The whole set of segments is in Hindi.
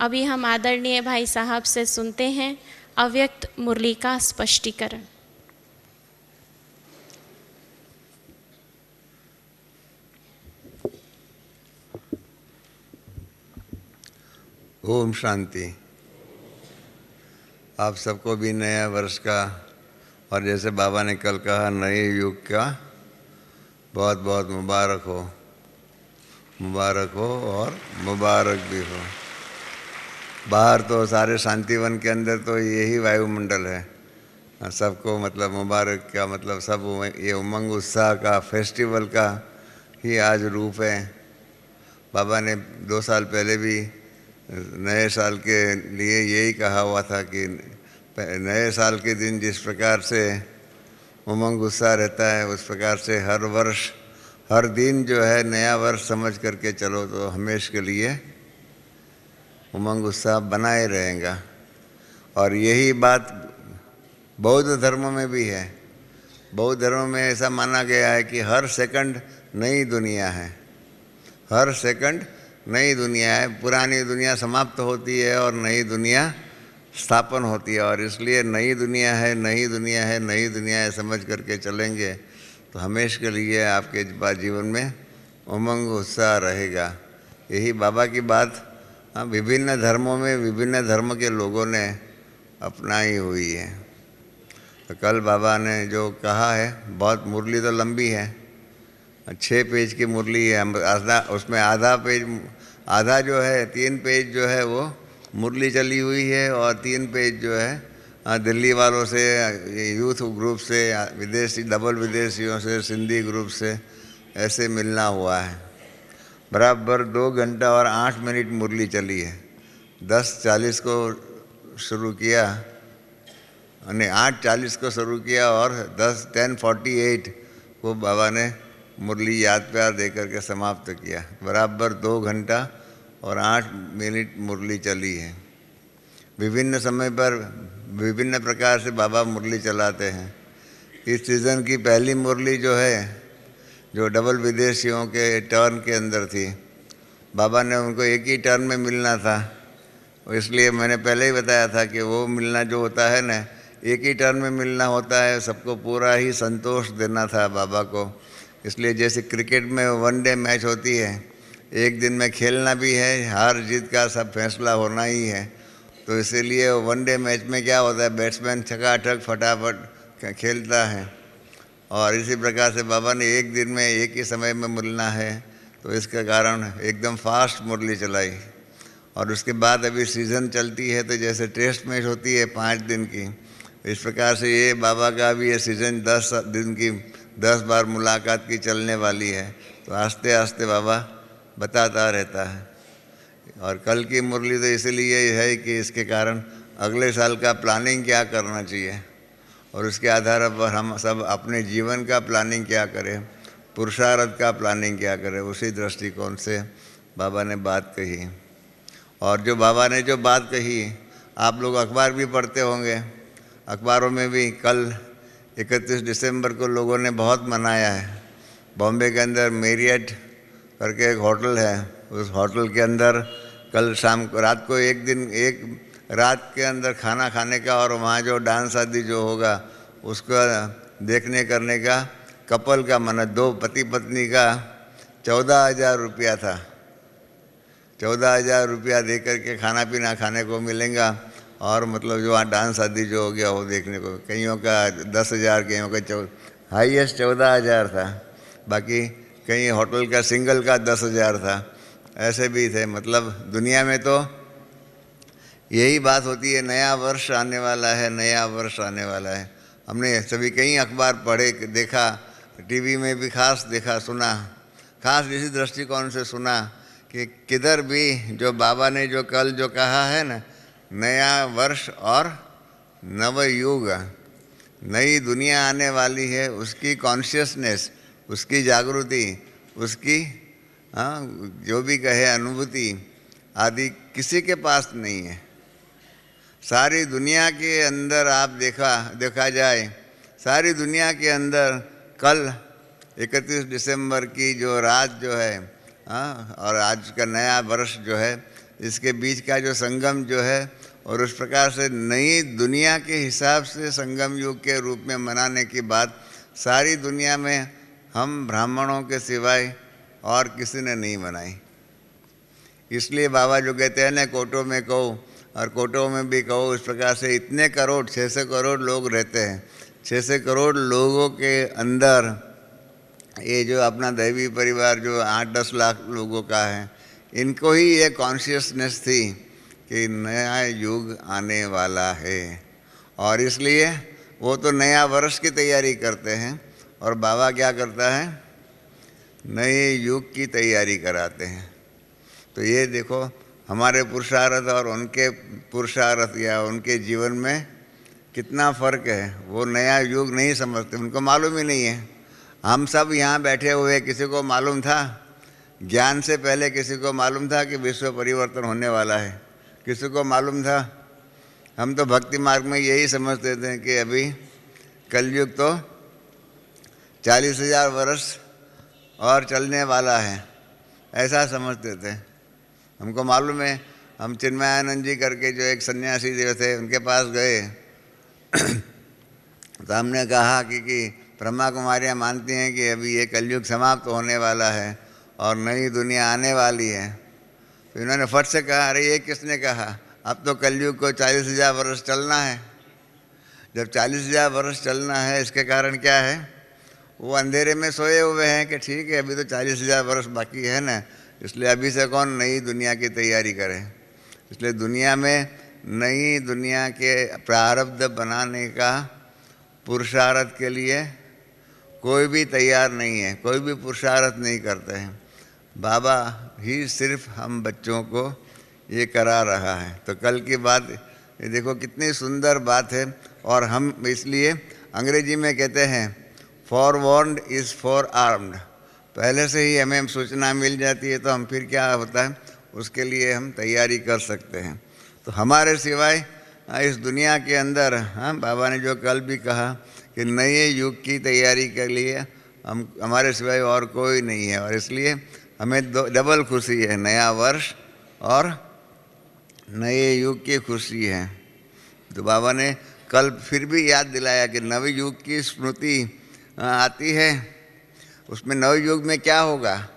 अभी हम आदरणीय भाई साहब से सुनते हैं अव्यक्त मुरली का स्पष्टीकरण। ओम शांति। आप सबको भी नया वर्ष का और जैसे बाबा ने कल कहा नए युग का बहुत बहुत मुबारक हो, मुबारक हो और मुबारक भी हो। बाहर तो सारे शांतिवन के अंदर तो यही वायुमंडल है, सबको मतलब मुबारक का मतलब सब ये उमंग उत्साह का फेस्टिवल का ही आज रूप है। बाबा ने 2 साल पहले भी नए साल के लिए यही कहा हुआ था कि नए साल के दिन जिस प्रकार से उमंग उत्साह रहता है उस प्रकार से हर वर्ष हर दिन जो है नया वर्ष समझ करके चलो तो हमेशा के लिए उमंग उत्साह बनाए रहेगा। और यही बात बौद्ध धर्म में भी है। बौद्ध धर्म में ऐसा माना गया है कि हर सेकंड नई दुनिया है, हर सेकंड नई दुनिया है। पुरानी दुनिया समाप्त होती है और नई दुनिया स्थापन होती है, और इसलिए नई दुनिया है, नई दुनिया है, नई दुनिया है समझ करके चलेंगे तो हमेशा के लिए आपके जीवन में उमंग उत्साह रहेगा। यही बाबा की बात विभिन्न धर्मों में विभिन्न धर्म के लोगों ने अपनाई हुई है। तो कल बाबा ने जो कहा है, बहुत मुरली तो लंबी है, 6 पेज की मुरली है। आधा उसमें आधा जो है 3 पेज जो है वो मुरली चली हुई है, और 3 पेज जो है दिल्ली वालों से, यूथ ग्रुप से, विदेशी डबल विदेशियों से, सिंधी ग्रुप से ऐसे मिलना हुआ है। बराबर 2 घंटा और 8 मिनट मुरली चली है। 10:40 को शुरू किया, 8:40 को शुरू किया और 10:48 को बाबा ने मुरली याद प्यार दे करके समाप्त किया। बराबर 2 घंटा और 8 मिनट मुरली चली है। विभिन्न समय पर विभिन्न प्रकार से बाबा मुरली चलाते हैं। इस सीज़न की पहली मुरली जो है, जो डबल विदेशियों के टर्न के अंदर थी, बाबा ने उनको एक ही टर्न में मिलना था, इसलिए मैंने पहले ही बताया था कि वो मिलना जो होता है ना, एक ही टर्न में मिलना होता है, सबको पूरा ही संतोष देना था बाबा को। इसलिए जैसे क्रिकेट में 1 डे मैच होती है, एक दिन में खेलना भी है, हार जीत का सब फैसला होना ही है, तो इसीलिए 1 डे मैच में क्या होता है, बैट्समैन छकाठक फटाफट खेलता है। और इसी प्रकार से बाबा ने एक दिन में एक ही समय में मिलना है, तो इसके कारण एकदम फास्ट मुरली चलाई। और उसके बाद अभी सीज़न चलती है, तो जैसे टेस्ट मैच होती है 5 दिन की, इस प्रकार से ये बाबा का भी ये सीज़न 10 दिन की 10 बार मुलाकात की चलने वाली है। तो आस्ते आस्ते बाबा बताता रहता है। और कल की मुरली तो इसलिए है कि इसके कारण अगले साल का प्लानिंग क्या करना चाहिए, और उसके आधार पर हम सब अपने जीवन का प्लानिंग क्या करें, पुरुषार्थ का प्लानिंग क्या करें, उसी दृष्टिकोण से बाबा ने बात कही। और जो बाबा ने जो बात कही, आप लोग अखबार भी पढ़ते होंगे, अखबारों में भी कल 31 दिसंबर को लोगों ने बहुत मनाया है। बॉम्बे के अंदर मेरियट करके एक होटल है, उस होटल के अंदर कल शाम को रात को एक रात के अंदर खाना खाने का, और वहाँ जो डांस आदि जो होगा उसका देखने करने का कपल का, माना 2 पति पत्नी का 14,000 रुपया था। 14,000 रुपया दे करके खाना पीना खाने को मिलेगा, और मतलब जो वहाँ डांस आदि जो हो गया वो देखने को, कईयों का 10,000, कईयों का हाईएस्ट 14,000 था, बाकी कहीं होटल का सिंगल का 10,000 था, ऐसे भी थे। मतलब दुनिया में तो यही बात होती है, नया वर्ष आने वाला है, नया वर्ष आने वाला है। हमने सभी कई अखबार पढ़े, देखा, टीवी में भी खास देखा, सुना, खास इसी दृष्टिकोण से सुना कि किधर भी जो बाबा ने जो कल जो कहा है ना, नया वर्ष और नवयुग, नई दुनिया आने वाली है, उसकी कॉन्शियसनेस, उसकी जागृति, उसकी जो भी कहे अनुभूति आदि किसी के पास नहीं है। सारी दुनिया के अंदर आप देखा जाए, सारी दुनिया के अंदर कल 31 दिसंबर की जो रात जो है, और आज का नया वर्ष जो है, इसके बीच का जो संगम जो है, और उस प्रकार से नई दुनिया के हिसाब से संगम युग के रूप में मनाने की बात सारी दुनिया में हम ब्राह्मणों के सिवाय और किसी ने नहीं मनाई। इसलिए बाबा जो कहते हैं ना, कोटों में कहो और कोटों में भी कहो, इस प्रकार से इतने करोड़ 600 करोड़ लोग रहते हैं। 600 करोड़ लोगों के अंदर ये जो अपना दैवी परिवार जो 8-10 लाख लोगों का है, इनको ही ये कॉन्शियसनेस थी कि नया युग आने वाला है, और इसलिए वो तो नया वर्ष की तैयारी करते हैं, और बाबा क्या करता है, नए युग की तैयारी कराते हैं। तो ये देखो हमारे पुरुषार्थ और उनके पुरुषार्थ या उनके जीवन में कितना फ़र्क है। वो नया युग नहीं समझते, उनको मालूम ही नहीं है। हम सब यहाँ बैठे हुए, किसी को मालूम था? ज्ञान से पहले किसी को मालूम था कि विश्व परिवर्तन होने वाला है? किसी को मालूम था? हम तो भक्ति मार्ग में यही समझते थे कि अभी कलयुग तो 40,000 वर्ष और चलने वाला है, ऐसा समझते थे। हमको मालूम है, हम चिन्मयानंद जी करके जो एक सन्यासी जो थे उनके पास गए तो हमने कहा कि ब्रह्मा कुमारियाँ मानती हैं कि अभी ये कलयुग समाप्त होने वाला है और नई दुनिया आने वाली है। तो इन्होंने फट से कहा, अरे ये किसने कहा, अब तो कलयुग को 40,000 वर्ष चलना है। जब 40,000 वर्ष चलना है, इसके कारण क्या है, वो अंधेरे में सोए हुए हैं कि ठीक है अभी तो 40,000 वर्ष बाकी है ना, इसलिए अभी से कौन नई दुनिया की तैयारी करे। इसलिए दुनिया में नई दुनिया के प्रारब्ध बनाने का पुरुषार्थ के लिए कोई भी तैयार नहीं है, कोई भी पुरुषार्थ नहीं करते हैं। बाबा ही सिर्फ हम बच्चों को ये करा रहा है। तो कल की बात ये देखो कितनी सुंदर बात है। और हम इसलिए अंग्रेजी में कहते हैं फॉरवॉर्न्ड इज़ फॉर आर्म्ड। पहले से ही हमें सूचना मिल जाती है तो हम फिर क्या होता है उसके लिए हम तैयारी कर सकते हैं। तो हमारे सिवाय इस दुनिया के अंदर बाबा ने जो कल भी कहा कि नए युग की तैयारी के लिए हमारे सिवाय और कोई नहीं है, और इसलिए हमें डबल खुशी है, नया वर्ष और नए युग की खुशी है। तो बाबा ने कल फिर भी याद दिलाया कि नव युग की स्मृति आती है। उसमें नव युग में क्या होगा,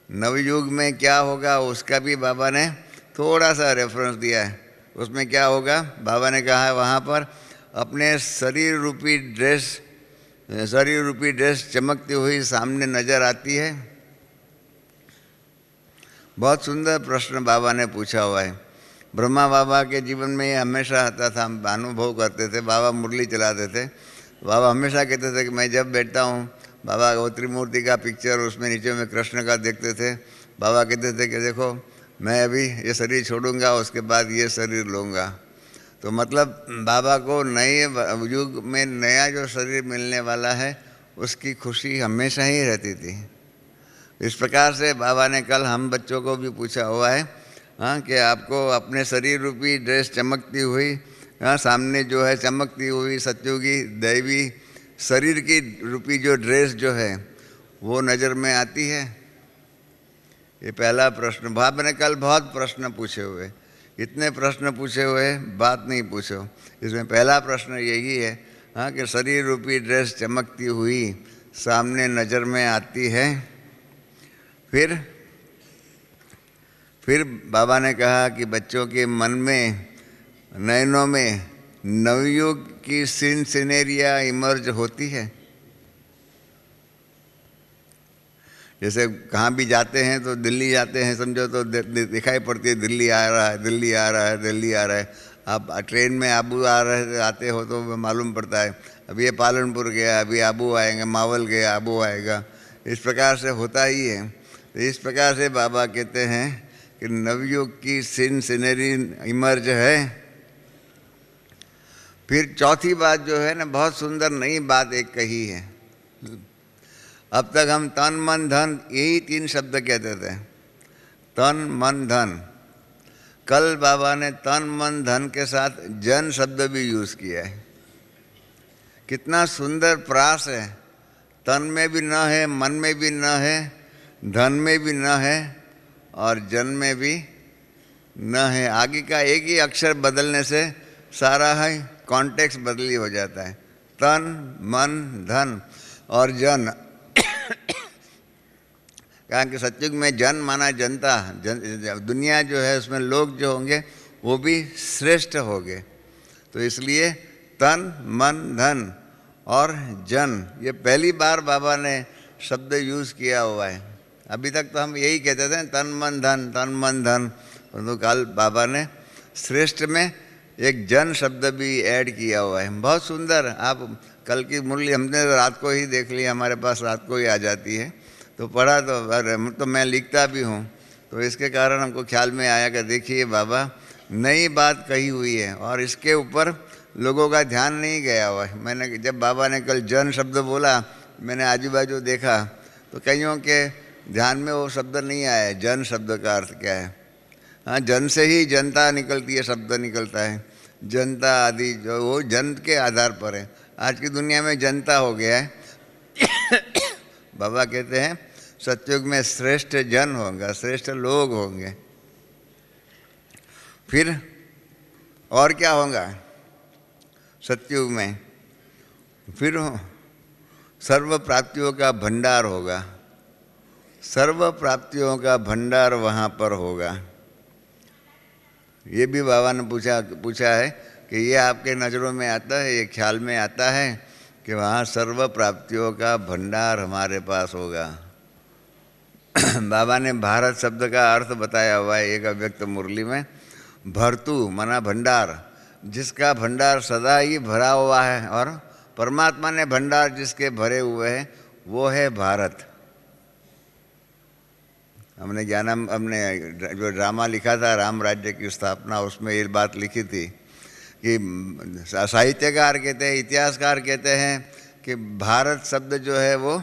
नव युग में क्या होगा उसका भी बाबा ने थोड़ा सा रेफरेंस दिया है। उसमें क्या होगा, बाबा ने कहा है वहाँ पर अपने शरीर रूपी ड्रेस चमकती हुई सामने नज़र आती है। बहुत सुंदर प्रश्न बाबा ने पूछा हुआ है। ब्रह्मा बाबा के जीवन में ये हमेशा आता था, हम अनुभव करते थे। बाबा मुरली चलाते थे, बाबा हमेशा कहते थे कि मैं जब बैठता हूँ, बाबा वो त्रिमूर्ति का पिक्चर उसमें नीचे में कृष्ण का देखते थे। बाबा कहते थे कि देखो मैं अभी ये शरीर छोड़ूंगा, उसके बाद ये शरीर लूँगा। तो मतलब बाबा को नए युग में नया जो शरीर मिलने वाला है उसकी खुशी हमेशा ही रहती थी। इस प्रकार से बाबा ने कल हम बच्चों को भी पूछा हुआ है कि आपको अपने शरीर रूपी ड्रेस चमकती हुई सामने जो है चमकती हुई सत्युगी दैवी शरीर की रूपी जो ड्रेस जो है वो नज़र में आती है। ये पहला प्रश्न। बाबा ने कल बहुत प्रश्न पूछे हुए, इतने प्रश्न पूछे हुए बात नहीं पूछो। इसमें पहला प्रश्न यही है कि शरीर रूपी ड्रेस चमकती हुई सामने नज़र में आती है। फिर बाबा ने कहा कि बच्चों के मन में नयनों में नवयुग की सीन सिनेरिया इमर्ज होती है। जैसे कहाँ भी जाते हैं तो दिल्ली जाते हैं समझो तो दिखाई पड़ती है दिल्ली आ रहा है, दिल्ली आ रहा है, दिल्ली आ रहा है। आप ट्रेन में आबू आते हो तो मालूम पड़ता है अभी ये पालनपुर गया, अभी आबू आएगा, मावल गया, आबू आएगा। इस प्रकार से होता ही है। तो इस प्रकार से बाबा कहते हैं कि नवयुग की सीन सिनेरी इमर्ज है। फिर चौथी बात जो है ना, बहुत सुंदर नई बात एक कही है। अब तक हम तन मन धन यही 3 शब्द कहते थे, तन मन धन। कल बाबा ने तन मन धन के साथ जन शब्द भी यूज़ किया है। कितना सुंदर प्रास है। तन में भी न है, मन में भी न है, धन में भी न है, और जन में भी न है। आगे का एक ही अक्षर बदलने से सारा है कॉन्टेक्स्ट बदली हो जाता है। तन मन धन और जन कारण कि सतयुग में जन माना जनता, दुनिया जो है उसमें लोग जो होंगे वो भी श्रेष्ठ होंगे। तो इसलिए तन मन धन और जन ये पहली बार बाबा ने शब्द यूज़ किया हुआ है। अभी तक तो हम यही कहते थे तन मन धन, तन मन धन, परंतु कल बाबा ने श्रेष्ठ में एक जन शब्द भी ऐड किया हुआ है। बहुत सुंदर। आप कल की मुरली हमने रात को ही देख ली, हमारे पास रात को ही आ जाती है, तो पढ़ा तो मैं लिखता भी हूँ, तो इसके कारण हमको ख्याल में आया कि देखिए बाबा नई बात कही हुई है और इसके ऊपर लोगों का ध्यान नहीं गया हुआ है। मैंने जब बाबा ने कल जन शब्द बोला, मैंने आजू बाजू देखा तो कईयों के ध्यान में वो शब्द नहीं आया। जन शब्द का अर्थ क्या है? हाँ, जन से ही जनता निकलती है, शब्द निकलता है। जनता आदि जो वो जन के आधार पर है। आज की दुनिया में जनता हो गया है। बाबा कहते हैं सतयुग में श्रेष्ठ जन होगा, श्रेष्ठ लोग होंगे। फिर और क्या होगा सतयुग में? फिर सर्व प्राप्तियों का भंडार होगा। सर्व प्राप्तियों का भंडार वहाँ पर होगा। ये भी बाबा ने पूछा है कि ये आपके नज़रों में आता है, ये ख्याल में आता है कि वहाँ सर्व प्राप्तियों का भंडार हमारे पास होगा। बाबा ने भारत शब्द का अर्थ बताया हुआ है एक अव्यक्त मुरली में। भरतु माना भंडार, जिसका भंडार सदा ही भरा हुआ है, और परमात्मा ने भंडार जिसके भरे हुए हैं वो है भारत। हमने जो ड्रामा लिखा था राम राज्य की स्थापना, उसमें ये बात लिखी थी कि साहित्यकार कहते हैं, इतिहासकार कहते हैं कि भारत शब्द जो है वो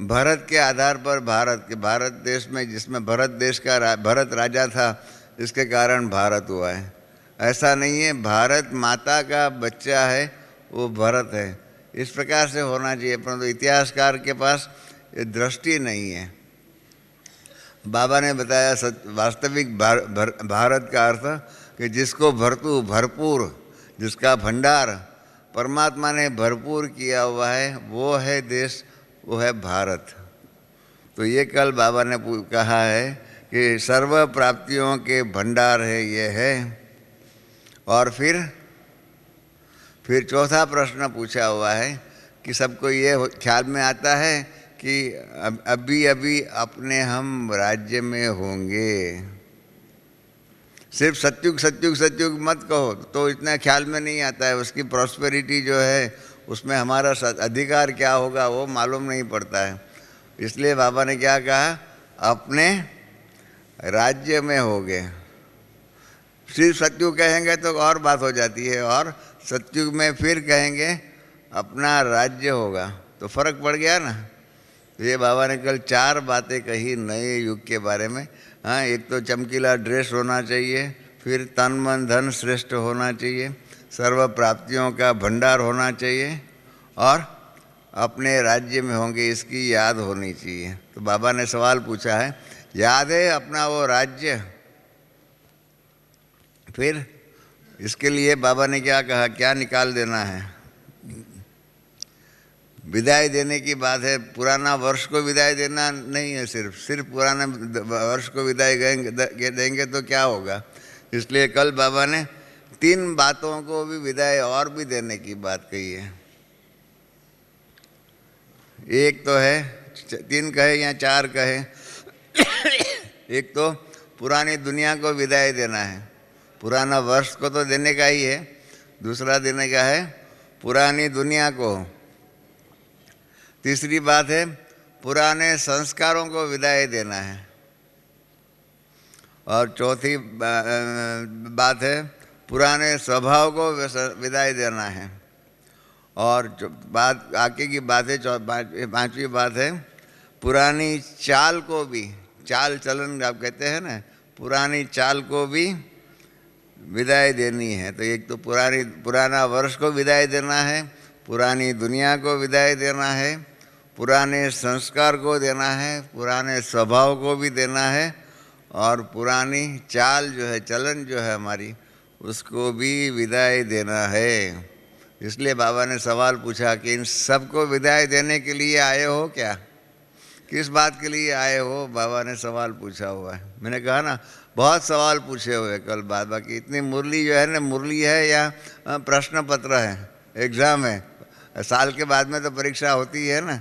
भरत के आधार पर, भारत देश में जिसमें भरत देश का भरत राजा था, इसके कारण भारत हुआ है। ऐसा नहीं है, भारत माता का बच्चा है वो भरत है। इस प्रकार से होना चाहिए, परंतु इतिहासकार के पास ये दृष्टि नहीं है। बाबा ने बताया वास्तविक भारत का अर्थ कि जिसको भरतु भरपूर, जिसका भंडार परमात्मा ने भरपूर किया हुआ है वो है देश, वो है भारत। तो ये कल बाबा ने कहा है कि सर्व प्राप्तियों के भंडार है ये है। और फिर चौथा प्रश्न पूछा हुआ है कि सबको ये ख्याल में आता है कि अभी अपने हम राज्य में होंगे। सिर्फ सतयुग मत कहो तो इतना ख्याल में नहीं आता है। उसकी प्रॉस्पेरिटी जो है उसमें हमारा अधिकार क्या होगा वो मालूम नहीं पड़ता है। इसलिए बाबा ने क्या कहा, अपने राज्य में होंगे। सिर्फ सतयुग कहेंगे तो और बात हो जाती है, और सतयुग में फिर कहेंगे अपना राज्य होगा तो फर्क पड़ गया ना। तो ये बाबा ने कल 4 बातें कही नए युग के बारे में। हाँ, एक तो चमकीला ड्रेस होना चाहिए, फिर तन मन धन श्रेष्ठ होना चाहिए, सर्व प्राप्तियों का भंडार होना चाहिए, और अपने राज्य में होंगे इसकी याद होनी चाहिए। तो बाबा ने सवाल पूछा है, याद है अपना वो राज्य? फिर इसके लिए बाबा ने क्या कहा, क्या निकाल देना है? विदाई देने की बात है। पुराना वर्ष को विदाई देना नहीं है, सिर्फ पुराना वर्ष को विदाई देंगे तो क्या होगा। इसलिए कल बाबा ने 3 बातों को भी विदाई और भी देने की बात कही है। एक तो है, 3 कहे या 4 कहे, एक तो पुरानी दुनिया को विदाई देना है, पुराना वर्ष को तो देने का ही है। दूसरा देने का है पुरानी दुनिया को। तीसरी बात है पुराने संस्कारों को विदाई देना है। और चौथी बात है पुराने स्वभाव को विदाई देना है। और बात आगे की बात है, 5वीं बात है पुरानी चाल को भी, चाल चलन आप कहते हैं ना, पुरानी चाल को भी विदाई देनी है। तो एक तो पुराना वर्ष को विदाई देना है, पुरानी दुनिया को विदाई देना है, पुराने संस्कार को देना है, पुराने स्वभाव को भी देना है, और पुरानी चाल जो है, चलन जो है हमारी, उसको भी विदाई देना है। इसलिए बाबा ने सवाल पूछा कि इन सबको विदाई देने के लिए आए हो क्या? किस बात के लिए आए हो? बाबा ने सवाल पूछा हुआ है। मैंने कहा ना, बहुत सवाल पूछे हुए कल बाबा की। इतनी मुरली जो है ना, मुरली है या प्रश्न पत्र है, एग्ज़ाम है। साल के बाद में तो परीक्षा होती है ना,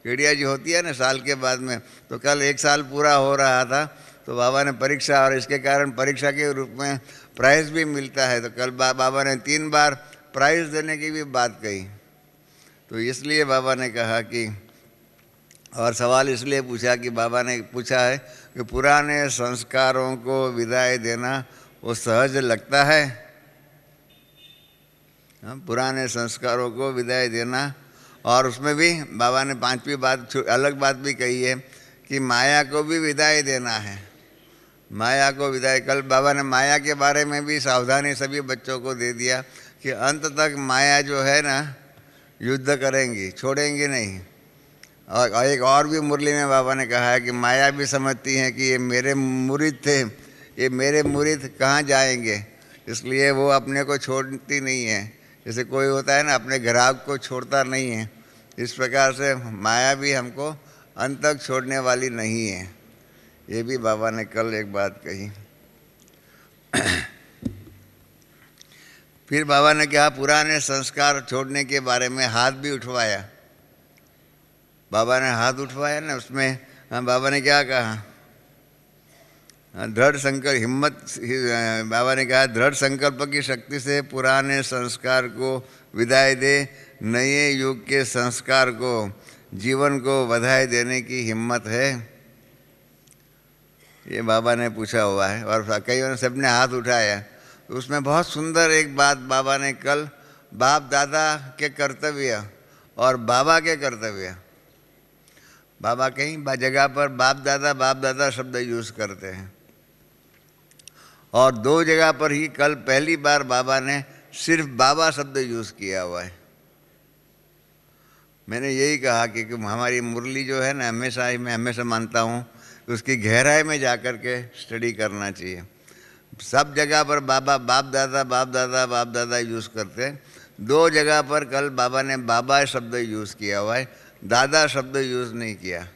केडिया जी होती है ना साल के बाद में। तो कल 1 साल पूरा हो रहा था, तो बाबा ने परीक्षा, और इसके कारण परीक्षा के रूप में प्राइज़ भी मिलता है। तो कल बाबा ने 3 बार प्राइज़ देने की भी बात कही। तो इसलिए बाबा ने कहा कि, और सवाल इसलिए पूछा कि बाबा ने पूछा है कि पुराने संस्कारों को विदाई देना वो सहज लगता है? पुराने संस्कारों को विदाई देना। और उसमें भी बाबा ने 5वीं बात, अलग बात भी कही है कि माया को भी विदाई देना है। माया को विदाई, कल बाबा ने माया के बारे में भी सावधानी सभी बच्चों को दे दिया कि अंत तक माया जो है ना, युद्ध करेंगी, छोड़ेंगी नहीं। और एक और भी मुरली में बाबा ने कहा है कि माया भी समझती है कि ये मेरे मुरीद थे, ये मेरे मुरीद कहाँ जाएंगे, इसलिए वो अपने को छोड़ती नहीं है। जैसे कोई होता है ना, अपने ग्राहक को छोड़ता नहीं है, इस प्रकार से माया भी हमको अंत तक छोड़ने वाली नहीं है। ये भी बाबा ने कल एक बात कही। फिर बाबा ने कहा पुराने संस्कार छोड़ने के बारे में हाथ भी उठवाया। बाबा ने हाथ उठवाया ना, उसमें बाबा ने क्या कहा? दृढ़ संकल्प, हिम्मत, बाबा ने कहा दृढ़ संकल्प की शक्ति से पुराने संस्कार को विदाई दे, नए युग के संस्कार को, जीवन को बधाई देने की हिम्मत है। ये बाबा ने पूछा हुआ है और कईयों ने सबने हाथ उठाया। तो उसमें बहुत सुंदर एक बात बाबा ने कल, बाप दादा के कर्तव्य और बाबा के कर्तव्य, बाबा कहीं जगह पर बाप दादा शब्द यूज़ करते हैं, और 2 जगह पर ही कल पहली बार बाबा ने सिर्फ बाबा शब्द यूज़ किया हुआ है। मैंने यही कहा कि हमारी मुरली जो है ना, हमेशा ही मैं हमेशा मानता हूँ कि उसकी गहराई में जाकर के स्टडी करना चाहिए। सब जगह पर बाबा, बाप दादा यूज़ करते हैं। 2 जगह पर कल बाबा ने बाबा शब्द यूज़ किया हुआ है, दादा शब्द यूज़ नहीं किया।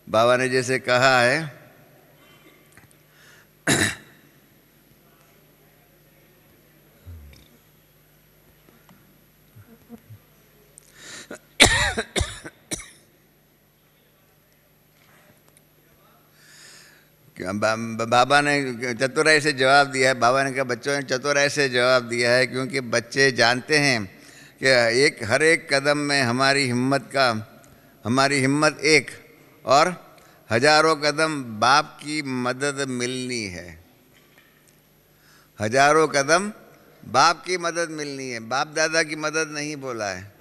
बाबा ने जैसे कहा है बाबा ने चतुराई से जवाब दिया है। बाबा ने कहा बच्चों ने चतुराई से जवाब दिया है, क्योंकि बच्चे जानते हैं कि हर एक कदम में हमारी हिम्मत एक, और हजारों कदम बाप की मदद मिलनी है। हजारों कदम बाप की मदद मिलनी है, बाप दादा की मदद नहीं बोला है।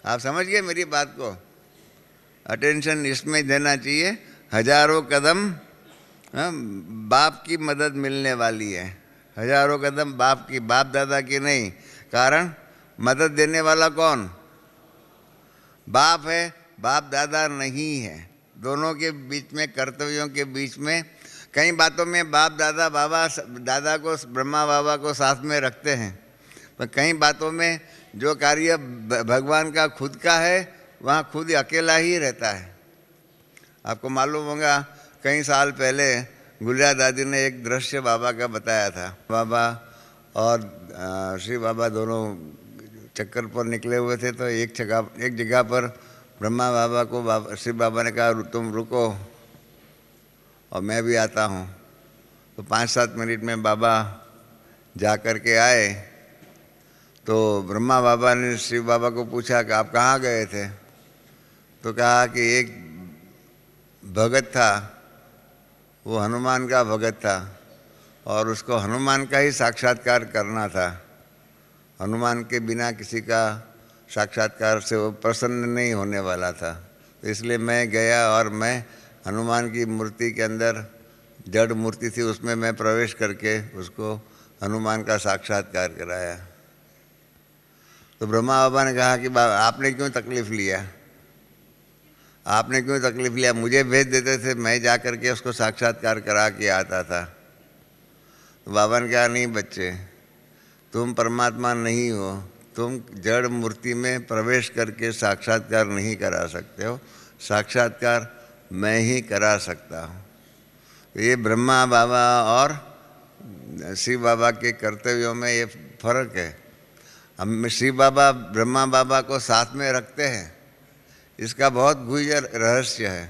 आप समझ गए मेरी बात को? अटेंशन इसमें देना चाहिए। हजारों कदम बाप की मदद मिलने वाली है। हजारों कदम बाप की, बाप दादा की नहीं। कारण मदद देने वाला कौन? बाप है, बाप दादा नहीं है। दोनों के बीच में, कर्तव्यों के बीच में, कई बातों में बाप दादा, बाबा दादा को, ब्रह्मा बाबा को साथ में रखते हैं, पर कई बातों में जो कार्य भगवान का खुद का है, वहाँ खुद अकेला ही रहता है। आपको मालूम होगा कई साल पहले गुलिया दादी ने एक दृश्य बाबा का बताया था। बाबा और श्री बाबा दोनों चक्कर पर निकले हुए थे, तो एक जगह पर ब्रह्मा बाबा को श्री बाबा ने कहा तुम रुको और मैं भी आता हूँ। तो 5-7 मिनट में बाबा जा कर के आए। तो ब्रह्मा बाबा ने शिव बाबा को पूछा कि आप कहाँ गए थे? तो कहा कि एक भगत था, वो हनुमान का भगत था, और उसको हनुमान का ही साक्षात्कार करना था। हनुमान के बिना किसी का साक्षात्कार से वो प्रसन्न नहीं होने वाला था। तो इसलिए मैं गया और मैं हनुमान की मूर्ति के अंदर, जड़ मूर्ति थी, उसमें मैं प्रवेश करके उसको हनुमान का साक्षात्कार कराया। तो ब्रह्मा बाबा ने कहा कि आपने क्यों तकलीफ़ लिया? आपने क्यों तकलीफ लिया, मुझे भेज देते थे, मैं जा कर के उसको साक्षात्कार करा के आता था। तो बाबा ने कहा नहीं बच्चे, तुम परमात्मा नहीं हो, तुम जड़ मूर्ति में प्रवेश करके साक्षात्कार नहीं करा सकते हो, साक्षात्कार मैं ही करा सकता हूँ। तो ये ब्रह्मा बाबा और शिव बाबा के कर्तव्यों में ये फर्क है। हम शिव बाबा ब्रह्मा बाबा को साथ में रखते हैं, इसका बहुत गुह्य रहस्य है।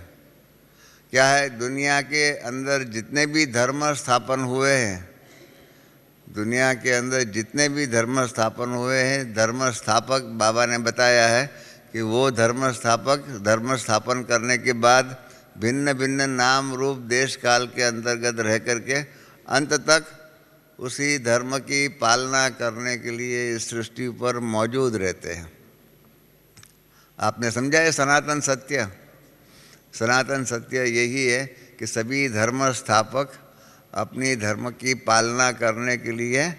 क्या है, दुनिया के अंदर जितने भी धर्म स्थापन हुए हैं, दुनिया के अंदर जितने भी धर्म स्थापन हुए हैं, धर्म स्थापक बाबा ने बताया है कि वो धर्म स्थापन करने के बाद भिन्न भिन्न नाम रूप देश काल के अंतर्गत रह करके अंत तक उसी धर्म की पालना करने के लिए इस सृष्टि पर मौजूद रहते हैं। आपने समझा है सनातन सत्य? सनातन सत्य यही है कि सभी धर्म स्थापक अपनी धर्म की पालना करने के लिए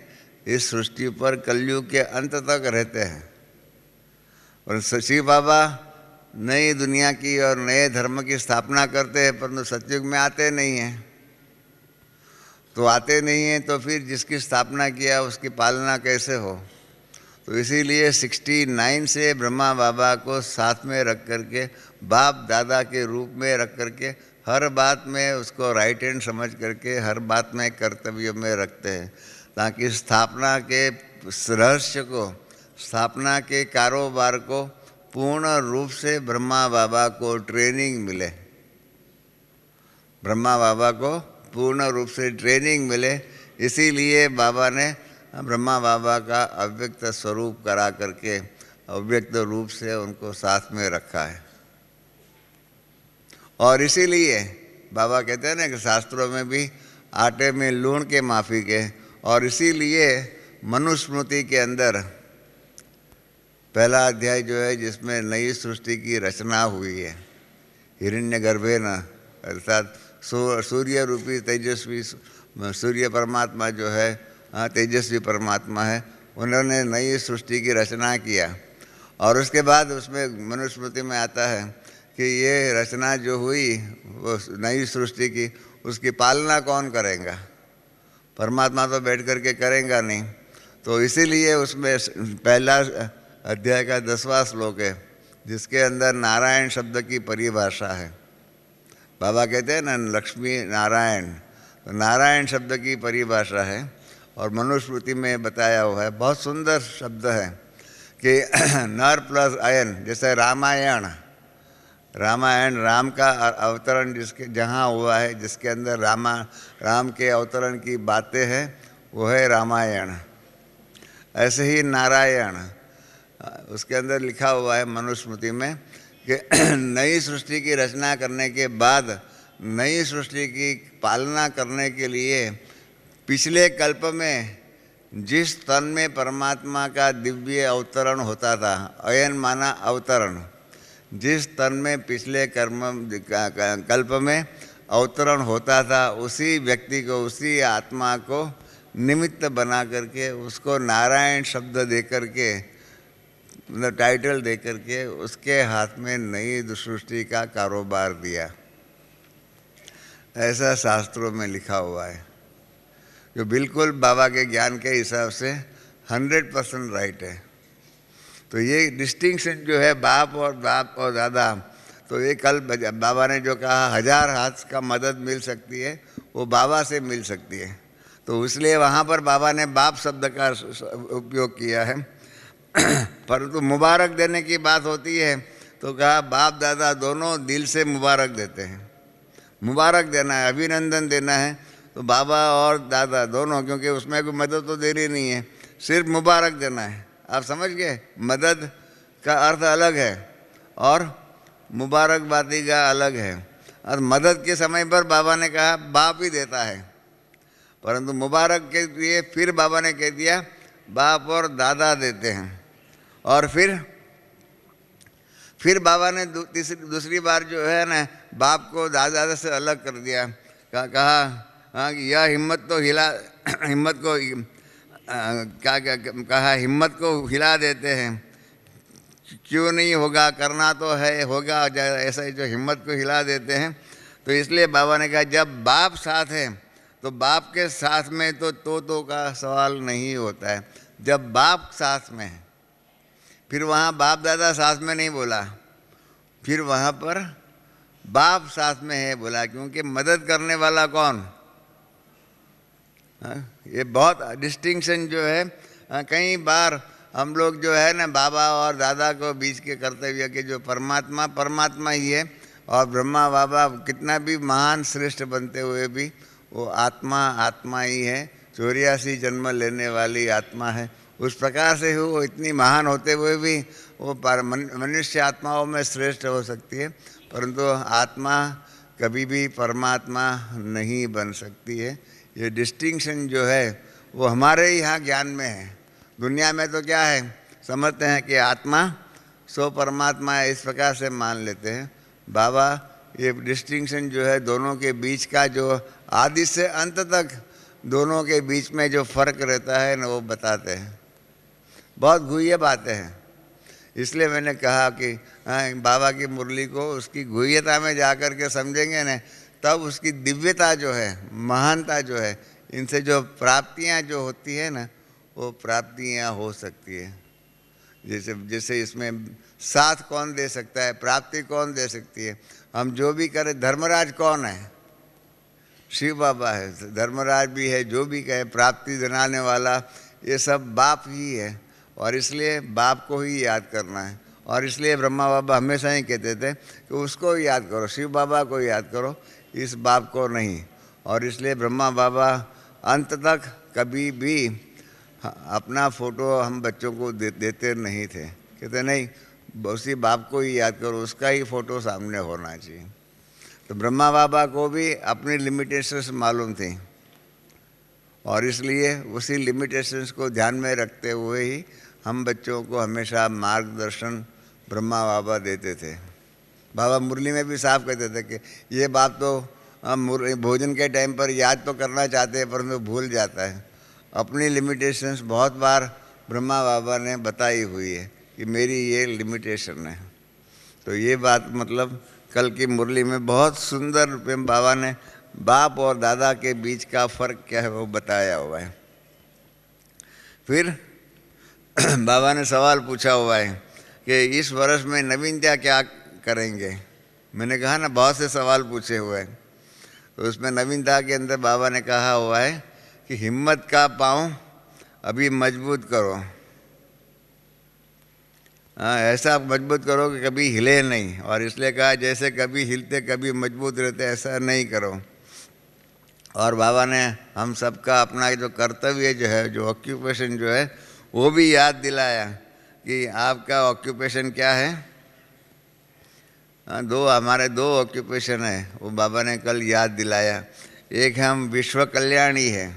इस सृष्टि पर कलयुग के अंत तक रहते हैं। और शिव बाबा नई दुनिया की और नए धर्म की स्थापना करते हैं, परंतु सतयुग में आते नहीं हैं। तो आते नहीं हैं तो फिर जिसकी स्थापना किया उसकी पालना कैसे हो? तो इसीलिए 69 से ब्रह्मा बाबा को साथ में रख करके, बाप दादा के रूप में रख करके, हर बात में उसको राइट हैंड समझ करके हर बात में कर्तव्य में रखते हैं, ताकि स्थापना के रहस्य को, स्थापना के कारोबार को पूर्ण रूप से ब्रह्मा बाबा को ट्रेनिंग मिले, ब्रह्मा बाबा को पूर्ण रूप से ट्रेनिंग मिले। इसीलिए बाबा ने ब्रह्मा बाबा का अव्यक्त स्वरूप करा करके अव्यक्त रूप से उनको साथ में रखा है। और इसीलिए बाबा कहते हैं ना कि शास्त्रों में भी आटे में लूण के माफिक है। और इसीलिए मनुस्मृति के अंदर पहला अध्याय जो है जिसमें नई सृष्टि की रचना हुई है, हिरण्यगर्भेन, अर्थात सूर्य रूपी तेजस्वी सूर्य परमात्मा जो है, तेजस्वी परमात्मा है, उन्होंने नई सृष्टि की रचना किया। और उसके बाद उसमें मनुस्मृति में आता है कि ये रचना जो हुई वो नई सृष्टि की, उसकी पालना कौन करेगा? परमात्मा तो बैठ करके करेगा नहीं। तो इसीलिए उसमें पहला अध्याय का 10वां श्लोक है जिसके अंदर नारायण शब्द की परिभाषा है। बाबा कहते हैं ना लक्ष्मी नारायण, तो नारायण शब्द की परिभाषा है और मनुस्मृति में बताया हुआ है। बहुत सुंदर शब्द है कि नर प्लस अयन, जैसे रामायण, रामायण राम का अवतरण जिसके जहाँ हुआ है, जिसके अंदर राम के अवतरण की बातें हैं वो है रामायण। ऐसे ही नारायण, उसके अंदर लिखा हुआ है मनुस्मृति में कि नई सृष्टि की रचना करने के बाद नई सृष्टि की पालना करने के लिए पिछले कल्प में जिस तन में परमात्मा का दिव्य अवतरण होता था, अयन माना अवतरण, जिस तन में पिछले कल्प में अवतरण होता था, उसी व्यक्ति को, उसी आत्मा को निमित्त बना करके उसको नारायण शब्द दे करके, मतलब टाइटल दे करके उसके हाथ में नई सृष्टि का कारोबार दिया। ऐसा शास्त्रों में लिखा हुआ है, जो बिल्कुल बाबा के ज्ञान के हिसाब से 100% राइट है। तो ये डिस्टिंक्शन जो है बाप और दादा, तो ये कल बाबा ने जो कहा 1000 हाथ का मदद मिल सकती है, वो बाबा से मिल सकती है। तो इसलिए वहाँ पर बाबा ने बाप शब्द का उपयोग किया है। परंतु मुबारक देने की बात होती है तो कहा बाप दादा दोनों दिल से मुबारक देते हैं। मुबारक देना है, अभिनंदन देना है, तो बाबा और दादा दोनों, क्योंकि उसमें कोई मदद तो देनी नहीं है, सिर्फ मुबारक देना है। आप समझ गए? मदद का अर्थ अलग है और मुबारकबादी का अलग है। और मदद के समय पर बाबा ने कहा बाप ही देता है, परंतु मुबारक के लिए फिर बाबा ने कह दिया बाप और दादा देते हैं। और फिर बाबा ने दूसरी बार जो है ना बाप को दादा से अलग कर दिया। कहा हाँ कि यह हिम्मत को हिला देते हैं क्यों नहीं होगा, करना तो है, होगा, ऐसा ही जो हिम्मत को हिला देते हैं। तो इसलिए बाबा ने कहा जब बाप साथ है तो बाप के साथ में तो का सवाल नहीं होता है। जब बाप साथ में है, फिर वहाँ बाप दादा साथ में नहीं बोला, फिर वहाँ पर बाप साथ में है बोला, क्योंकि मदद करने वाला कौन? ये बहुत डिस्टिंक्शन जो है, कई बार हम लोग जो है ना बाबा और दादा को बीच के कर्तव्य के जो परमात्मा परमात्मा ही है, और ब्रह्मा बाबा कितना भी महान श्रेष्ठ बनते हुए भी वो आत्मा आत्मा ही है, 84 जन्म लेने वाली आत्मा है। उस प्रकार से वो इतनी महान होते हुए भी वो मनुष्य आत्माओं में श्रेष्ठ हो सकती है, परंतु आत्मा कभी भी परमात्मा नहीं बन सकती है। ये डिस्टिंक्शन जो है वो हमारे यहाँ ज्ञान में है। दुनिया में तो क्या है, समझते हैं कि आत्मा सो परमात्मा है, इस प्रकार से मान लेते हैं। बाबा ये डिस्टिंक्शन जो है दोनों के बीच का, जो आदि से अंत तक दोनों के बीच में जो फर्क रहता है ना, वो बताते हैं। बहुत गुह्य बातें हैं। इसलिए मैंने कहा कि बाबा की मुरली को उसकी गुह्यता में जा कर के समझेंगे ना, तब उसकी दिव्यता जो है, महानता जो है, इनसे जो प्राप्तियां जो होती है ना, वो प्राप्तियां हो सकती है। जैसे जैसे इसमें साथ कौन दे सकता है, प्राप्ति कौन दे सकती है? हम जो भी करें, धर्मराज कौन है? शिव बाबा है। धर्मराज भी है, जो भी कहे प्राप्ति दिलाने वाला, ये सब बाप ही है। और इसलिए बाप को ही याद करना है। और इसलिए ब्रह्मा बाबा हमेशा ही कहते थे कि उसको ही याद करो, शिव बाबा को याद करो, इस बाप को नहीं। और इसलिए ब्रह्मा बाबा अंत तक कभी भी अपना फ़ोटो हम बच्चों को देते नहीं थे। कहते नहीं, उसी बाप को ही याद करो, उसका ही फ़ोटो सामने होना चाहिए। तो ब्रह्मा बाबा को भी अपनी लिमिटेशंस मालूम थी, और इसलिए उसी लिमिटेशंस को ध्यान में रखते हुए ही हम बच्चों को हमेशा मार्गदर्शन ब्रह्मा बाबा देते थे। बाबा मुरली में भी साफ कहते थे कि ये बात तो हम भोजन के टाइम पर याद तो करना चाहते हैं, परंतु भूल जाता है। अपनी लिमिटेशंस बहुत बार ब्रह्मा बाबा ने बताई हुई है कि मेरी ये लिमिटेशन है। तो ये बात मतलब कल की मुरली में बहुत सुंदर रूप में बाबा ने बाप और दादा के बीच का फ़र्क क्या है वो बताया हुआ है। फिर बाबा ने सवाल पूछा हुआ है कि इस वर्ष में नवीनता क्या करेंगे। मैंने कहा ना, बहुत से सवाल पूछे हुए हैं। तो उसमें नवीनता के अंदर बाबा ने कहा हुआ है कि हिम्मत का पाँव अभी मजबूत करो। ऐसा मजबूत करो कि कभी हिले नहीं। और इसलिए कहा जैसे कभी हिलते कभी मजबूत रहते, ऐसा नहीं करो। और बाबा ने हम सबका अपना जो कर्तव्य जो है, जो ऑक्यूपेशन जो है, वो भी याद दिलाया कि आपका ऑक्यूपेशन क्या है। हमारे दो ऑक्यूपेशन है, वो बाबा ने कल याद दिलाया। एक हम विश्व कल्याणी है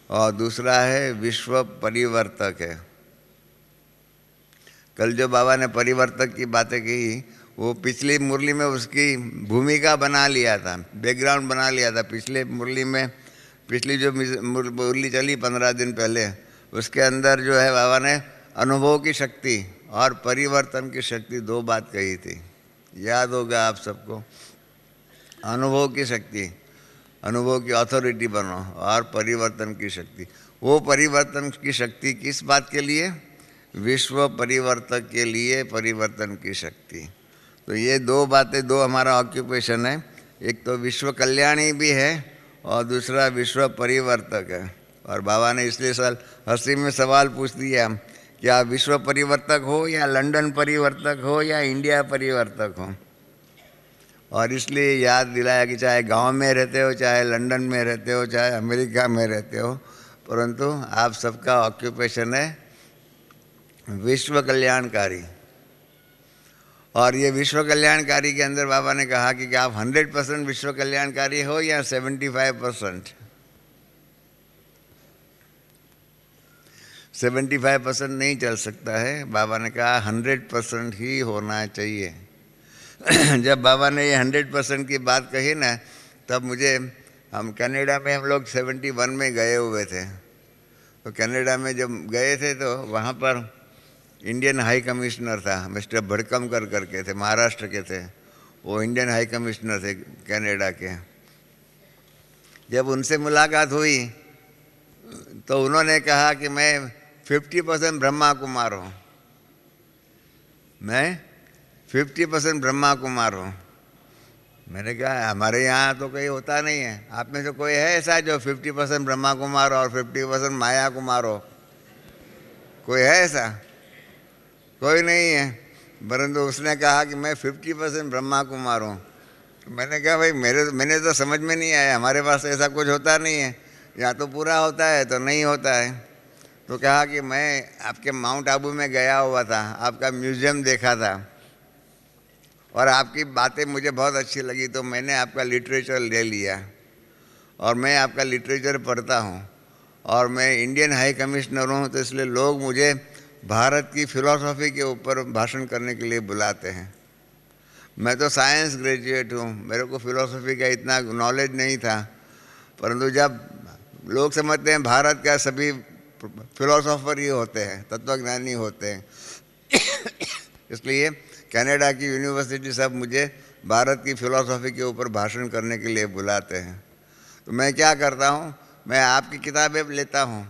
और दूसरा है विश्व परिवर्तक है। कल जो बाबा ने परिवर्तक की बातें की, वो पिछली मुरली में उसकी भूमिका बना लिया था, बैकग्राउंड बना लिया था। पिछले मुरली में, पिछली जो मुरली चली 15 दिन पहले, उसके अंदर जो है बाबा ने अनुभव की शक्ति और परिवर्तन की शक्ति दो बात कही थी। याद होगा आप सबको। अनुभव की शक्ति, अनुभव की अथॉरिटी बनो, और परिवर्तन की शक्ति। वो परिवर्तन की शक्ति किस बात के लिए? विश्व परिवर्तक के लिए परिवर्तन की शक्ति। तो ये दो बातें, दो हमारा ऑक्यूपेशन है। एक तो विश्व कल्याणी भी है और दूसरा विश्व परिवर्तक है। और बाबा ने इसलिए हंसी में सवाल पूछ दिया कि आप विश्व परिवर्तक हो या लंदन परिवर्तक हो या इंडिया परिवर्तक हो। और इसलिए याद दिलाया कि चाहे गांव में रहते हो, चाहे लंदन में रहते हो, चाहे अमेरिका में रहते हो, परंतु आप सबका ऑक्यूपेशन है विश्व कल्याणकारी। और ये विश्व कल्याणकारी के अंदर बाबा ने कहा कि आप 100% विश्व कल्याणकारी हो या 75%। 75% नहीं चल सकता है। बाबा ने कहा 100% ही होना चाहिए। जब बाबा ने ये 100% की बात कही ना, तब हम कनाडा में हम लोग 71 में गए हुए थे। तो कनाडा में जब गए थे तो वहाँ पर इंडियन हाई कमिश्नर था, मिस्टर भड़कमकर करके थे, महाराष्ट्र के थे, वो इंडियन हाई कमिश्नर थे कनाडा के। जब उनसे मुलाकात हुई तो उन्होंने कहा कि मैं 50% ब्रह्मा कुमार हूँ, मैं 50% ब्रह्मा कुमार हूँ। मैंने कहा हमारे यहाँ तो कोई होता नहीं है, आप में से कोई है ऐसा जो 50% ब्रह्मा कुमार और 50% माया कुमार हो? कोई है ऐसा? कोई नहीं है। परंतु उसने कहा कि मैं 50% ब्रह्मा कुमार हूँ। मैंने कहा भाई मैंने तो समझ में नहीं आया, हमारे पास ऐसा कुछ होता नहीं है, या तो पूरा होता है तो नहीं होता है। तो कहा कि मैं आपके माउंट आबू में गया हुआ था, आपका म्यूज़ियम देखा था और आपकी बातें मुझे बहुत अच्छी लगी, तो मैंने आपका लिटरेचर ले लिया और मैं आपका लिटरेचर पढ़ता हूँ और मैं इंडियन हाई कमिश्नर हूँ, तो इसलिए लोग मुझे भारत की फ़िलॉसफ़ी के ऊपर भाषण करने के लिए बुलाते हैं। मैं तो साइंस ग्रेजुएट हूँ, मेरे को फ़िलॉसफ़ी का इतना नॉलेज नहीं था, परंतु जब लोग समझते हैं भारत का सभी फिलोसोफर ही होते हैं, तत्वज्ञानी होते हैं इसलिए कनाडा की यूनिवर्सिटी सब मुझे भारत की फ़िलॉसफ़ी के ऊपर भाषण करने के लिए बुलाते हैं। तो मैं क्या करता हूँ, मैं आपकी किताबें लेता हूँ,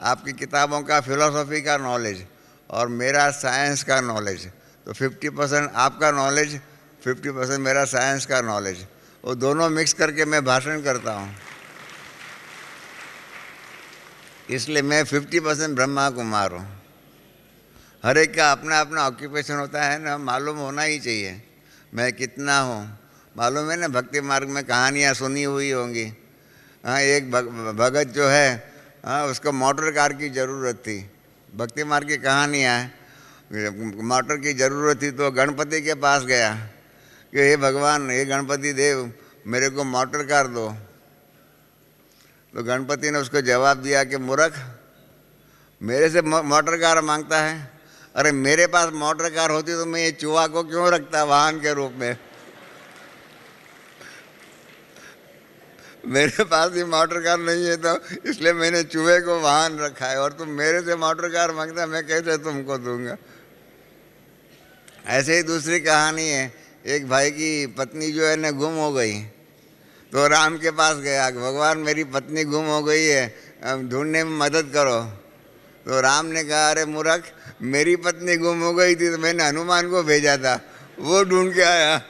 आपकी किताबों का फ़िलॉसफ़ी का नॉलेज और मेरा साइंस का नॉलेज, तो 50% आपका नॉलेज, 50% मेरा साइंस का नॉलेज, वो दोनों मिक्स करके मैं भाषण करता हूँ। इसलिए मैं 50% ब्रह्मा कुमार हूँ। हर एक का अपना अपना ऑक्यूपेशन होता है ना, मालूम होना ही चाहिए मैं कितना हूँ। मालूम है ना, भक्ति मार्ग में कहानियाँ सुनी हुई होंगी। हाँ, एक भगत जो है, हाँ, उसको मोटर कार की ज़रूरत थी। भक्ति मार्ग की कहानियाँ है, मोटर की ज़रूरत थी तो गणपति के पास गया कि हे भगवान, हे गणपति देव, मेरे को मोटर कार दो। तो गणपति ने उसको जवाब दिया कि मूर्ख, मेरे से मोटर कार मांगता है? अरे मेरे पास मोटर कार होती तो मैं ये चूहा को क्यों रखता वाहन के रूप में? मेरे पास ही मोटर कार नहीं है तो इसलिए मैंने चूहे को वाहन रखा है, और तुम मेरे से मोटर कार मांगता, मैं कैसे तुमको दूंगा? ऐसे ही दूसरी कहानी है, एक भाई की पत्नी जो है ना गुम हो गई, तो राम के पास गया, भगवान मेरी पत्नी गुम हो गई है, ढूंढने में मदद करो। तो राम ने कहा अरे मूर्ख, मेरी पत्नी गुम हो गई थी तो मैंने हनुमान को भेजा था, वो ढूंढ के आया,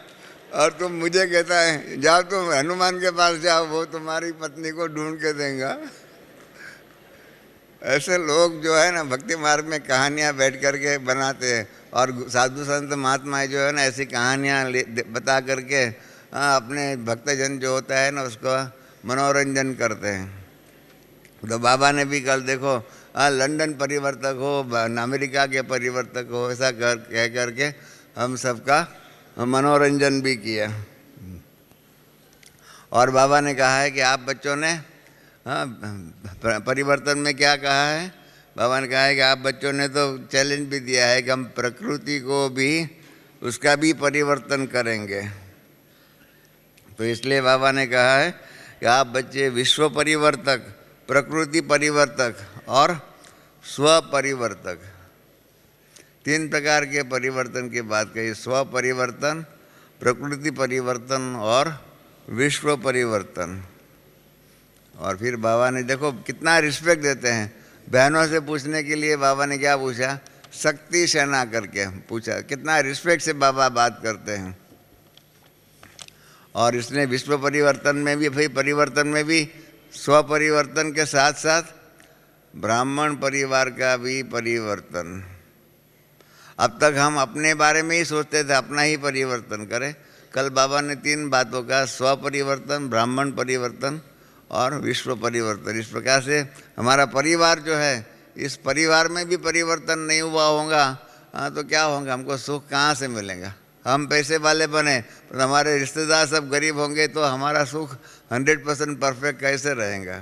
और तुम मुझे कहता है जाओ तुम हनुमान के पास जाओ, वो तुम्हारी पत्नी को ढूंढ के देगा। ऐसे लोग जो है ना भक्ति मार्ग में कहानियाँ बैठ करके बनाते हैं, और साधु संत महात्मा जो है ना ऐसी कहानियाँ बता करके अपने भक्तजन जो होता है ना उसको मनोरंजन करते हैं। तो बाबा ने भी कल देखो लंदन परिवर्तक हो, अमेरिका के परिवर्तक हो, ऐसा कह करके हम सबका मनोरंजन भी किया। और बाबा ने कहा है कि आप बच्चों ने परिवर्तन में क्या कहा है? बाबा ने कहा है कि आप बच्चों ने तो चैलेंज भी दिया है कि हम प्रकृति को भी, उसका भी परिवर्तन करेंगे। तो इसलिए बाबा ने कहा है कि आप बच्चे विश्व परिवर्तक, प्रकृति परिवर्तक और स्व परिवर्तक, 3 प्रकार के परिवर्तन की बात कही। स्व परिवर्तन, प्रकृति परिवर्तन और विश्व परिवर्तन। और फिर बाबा ने देखो कितना रिस्पेक्ट देते हैं। बहनों से पूछने के लिए बाबा ने क्या पूछा? शक्ति सेना करके पूछा। कितना रिस्पेक्ट से बाबा बात करते हैं। और इसने विश्व परिवर्तन में भी, भाई परिवर्तन में भी स्व परिवर्तन के साथ साथ ब्राह्मण परिवार का भी परिवर्तन। अब तक हम अपने बारे में ही सोचते थे, अपना ही परिवर्तन करें। कल बाबा ने 3 बातों का, स्व परिवर्तन, ब्राह्मण परिवर्तन और विश्व परिवर्तन। इस प्रकार से हमारा परिवार जो है, इस परिवार में भी परिवर्तन नहीं हुआ होगा तो क्या होगा? हमको सुख कहाँ से मिलेगा? हम पैसे वाले बने तो हमारे रिश्तेदार सब गरीब होंगे तो हमारा सुख 100% परफेक्ट कैसे रहेगा?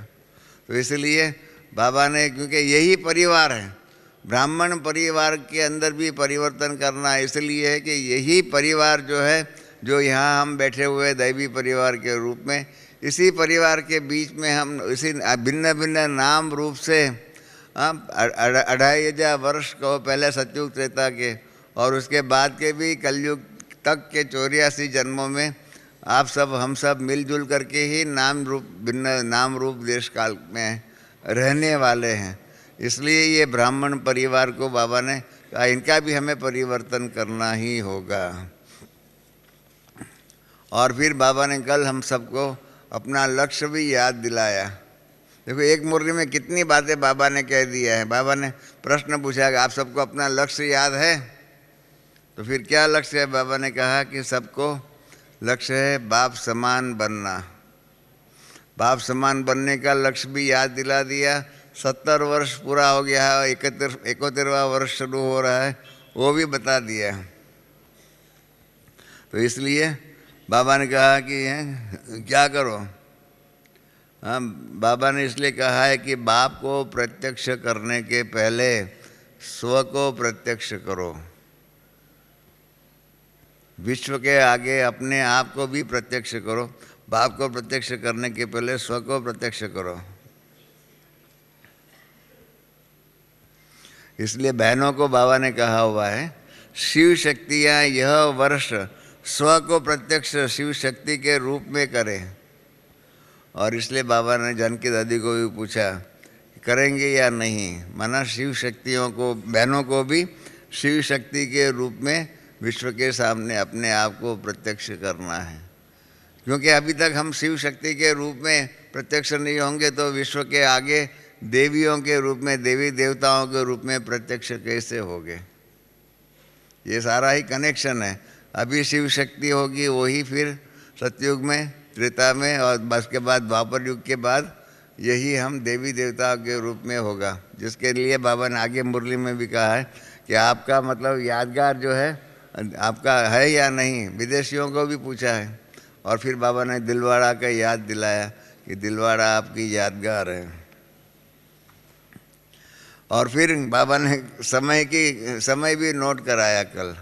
तो इसलिए बाबा ने, क्योंकि यही परिवार है, ब्राह्मण परिवार के अंदर भी परिवर्तन करना इसलिए है कि यही परिवार जो है, जो यहाँ हम बैठे हुए दैवी परिवार के रूप में, इसी परिवार के बीच में हम इसी भिन्न भिन्न नाम रूप से 2,500 वर्ष को पहले सतयुग त्रेता के और उसके बाद के भी कलयुग तक के 84 जन्मों में आप सब हम सब मिलजुल करके ही भिन्न नाम रूप देश काल में रहने वाले हैं। इसलिए ये ब्राह्मण परिवार को बाबा ने कहा इनका भी हमें परिवर्तन करना ही होगा। और फिर बाबा ने कल हम सबको अपना लक्ष्य भी याद दिलाया। देखो एक मुरली में कितनी बातें बाबा ने कह दिया है। बाबा ने प्रश्न पूछा कि आप सबको अपना लक्ष्य याद है, तो फिर क्या लक्ष्य है? बाबा ने कहा कि सबको लक्ष्य है बाप समान बनना। बाप समान बनने का लक्ष्य भी याद दिला दिया। 70 वर्ष पूरा हो गया है, 71वां वर्ष शुरू हो रहा है, वो भी बता दिया। तो इसलिए बाबा ने कहा कि क्या करो। हाँ, बाबा ने इसलिए कहा है कि बाप को प्रत्यक्ष करने के पहले स्व को प्रत्यक्ष करो। विश्व के आगे अपने आप को भी प्रत्यक्ष करो। बाप को प्रत्यक्ष करने के पहले स्व को प्रत्यक्ष करो। इसलिए बहनों को बाबा ने कहा हुआ है शिव शक्तियाँ यह वर्ष स्व को प्रत्यक्ष शिव शक्ति के रूप में करें। और इसलिए बाबा ने जानकी दादी को भी पूछा करेंगे या नहीं। माना शिव शक्तियों को, बहनों को भी शिव शक्ति के रूप में विश्व के सामने अपने आप को प्रत्यक्ष करना है। क्योंकि अभी तक हम शिव शक्ति के रूप में प्रत्यक्ष नहीं होंगे तो विश्व के आगे देवियों के रूप में, देवी देवताओं के रूप में प्रत्यक्ष कैसे होंगे। ये सारा ही कनेक्शन है। अभी शिव शक्ति होगी वही फिर सतयुग में, त्रेता में, और उसके बाद द्वापर युग के बाद यही हम देवी देवताओं के रूप में होगा। जिसके लिए बाबा ने आगे मुरली में भी कहा है कि आपका मतलब यादगार जो है आपका है या नहीं। विदेशियों को भी पूछा है और फिर बाबा ने दिलवाड़ा का याद दिलाया कि दिलवाड़ा आपकी यादगार है। और फिर बाबा ने समय भी नोट कराया। कल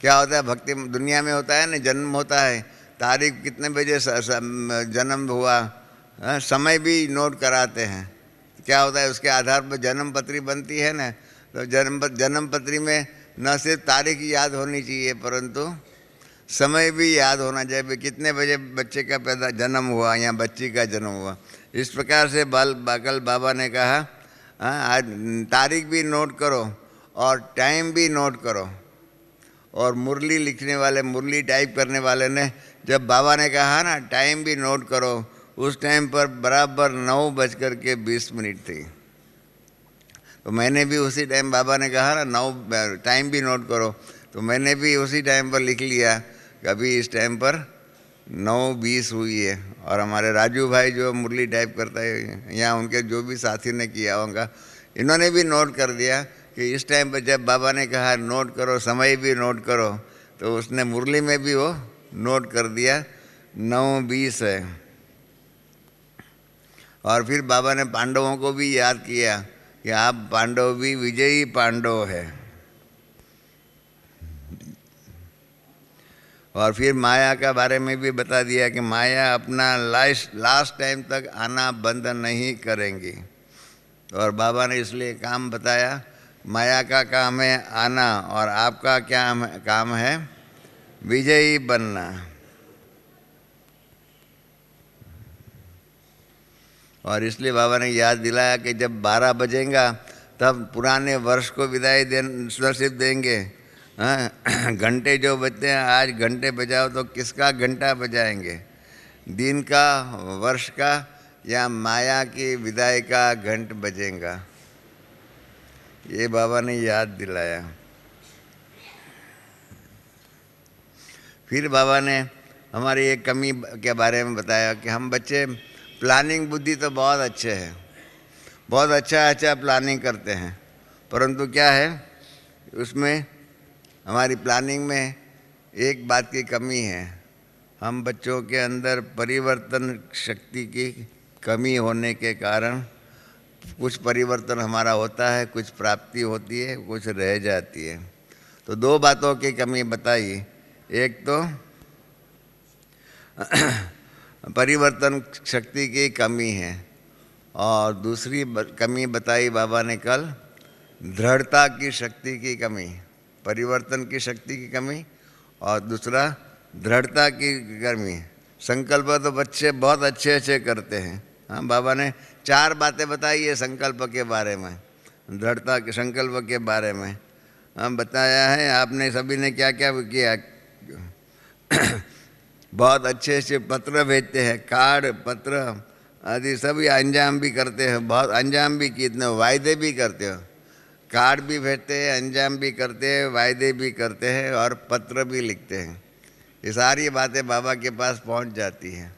क्या होता है भक्ति दुनिया में होता है ना, जन्म होता है, तारीख कितने बजे जन्म हुआ, समय भी नोट कराते हैं। क्या होता है उसके आधार पर जन्म पत्री बनती है ना, तो जन्म पत्री में न सिर्फ तारीख याद होनी चाहिए परंतु समय भी याद होना चाहिए। कितने बजे बच्चे का जन्म हुआ या बच्ची का जन्म हुआ। इस प्रकार से कल बाबा ने कहा आज तारीख भी नोट करो और टाइम भी नोट करो। और मुरली लिखने वाले, मुरली टाइप करने वाले ने जब बाबा ने कहा ना टाइम भी नोट करो, उस टाइम पर बराबर 9:20 थी। तो मैंने भी उसी टाइम बाबा ने कहा ना टाइम भी नोट करो, तो मैंने भी उसी टाइम पर लिख लिया। कभी इस टाइम पर 9:20 हुई है। और हमारे राजू भाई जो मुरली टाइप करता है यहाँ, उनके जो भी साथी ने किया होगा, इन्होंने भी नोट कर दिया कि इस टाइम पर जब बाबा ने कहा नोट करो, समय भी नोट करो, तो उसने मुरली में भी वो नोट कर दिया 9:20 है। और फिर बाबा ने पांडवों को भी याद किया कि आप पांडव भी विजयी पांडव है। और फिर माया का बारे में भी बता दिया कि माया अपना लास्ट टाइम तक आना बंद नहीं करेंगी। और बाबा ने इसलिए काम बताया, माया का काम है आना और आपका क्या काम है, विजयी बनना। और इसलिए बाबा ने याद दिलाया कि जब 12 बजेगा तब पुराने वर्ष को विदाई सिर्फ देंगे। घंटे जो बजते हैं, आज घंटे बजाओ तो किसका घंटा बजाएंगे, दिन का, वर्ष का, या माया की विदाई का घंट बजेगा। ये बाबा ने याद दिलाया। फिर बाबा ने हमारी एक कमी के बारे में बताया कि हम बच्चे प्लानिंग बुद्धि तो बहुत अच्छे हैं, बहुत अच्छा प्लानिंग करते हैं, परंतु क्या है उसमें हमारी प्लानिंग में एक बात की कमी है। हम बच्चों के अंदर परिवर्तन शक्ति की कमी होने के कारण कुछ परिवर्तन हमारा होता है, कुछ प्राप्ति होती है, कुछ रह जाती है। तो 2 बातों की कमी बताई। एक तो परिवर्तन शक्ति की कमी है और दूसरी कमी बताई बाबा ने कल, दृढ़ता की शक्ति की कमी, परिवर्तन की शक्ति की कमी, और दूसरा दृढ़ता की कमी। संकल्प तो बच्चे बहुत अच्छे अच्छे करते हैं। हाँ, बाबा ने 4 बातें बताई है संकल्प के बारे में, दृढ़ता के संकल्प के बारे में। हाँ, बताया है आपने सभी ने क्या क्या किया। बहुत अच्छे अच्छे पत्र भेजते हैं, कार्ड पत्र आदि सभी अंजाम भी करते हैं, बहुत अंजाम भी कितने वायदे भी करते हो, कार्ड भी भेजते हैं, अंजाम भी करते हैं, वायदे भी करते हैं और पत्र भी लिखते हैं। ये सारी बातें बाबा के पास पहुंच जाती हैं।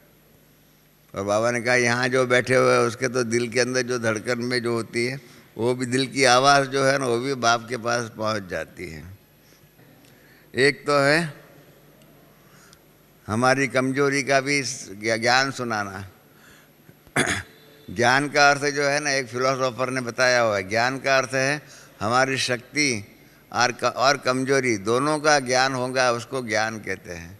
और बाबा ने कहा यहाँ जो बैठे हुए हैं उसके तो दिल के अंदर जो धड़कन में जो होती है, वो भी दिल की आवाज़ जो है ना, वो भी बाप के पास पहुंच जाती है। एक तो है हमारी कमजोरी का भी ज्ञान सुनाना। ज्ञान का अर्थ जो है ना, एक फिलोसोफर ने बताया हुआ है, ज्ञान का अर्थ है हमारी शक्ति और कमजोरी दोनों का ज्ञान होगा, उसको ज्ञान कहते हैं।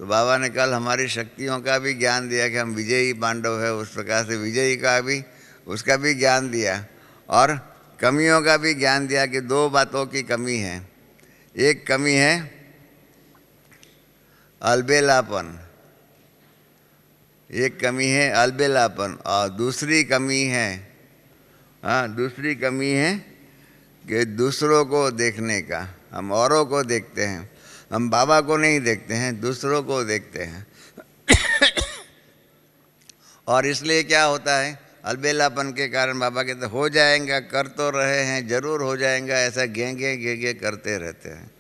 तो बाबा ने कल हमारी शक्तियों का भी ज्ञान दिया कि हम विजयी पांडव है, उस प्रकार से विजयी का भी उसका भी ज्ञान दिया, और कमियों का भी ज्ञान दिया कि 2 बातों की कमी है। एक कमी है अलबेलापन, एक कमी है अलबेलापन, और दूसरी कमी है, दूसरी कमी है कि दूसरों को देखने का। हम औरों को देखते हैं, हम बाबा को नहीं देखते हैं, दूसरों को देखते हैं। और इसलिए क्या होता है, अलबेलापन के कारण बाबा कहते हो जाएगा, कर तो रहे हैं, जरूर हो जाएगा, ऐसा गेंगे गेंगे करते रहते हैं।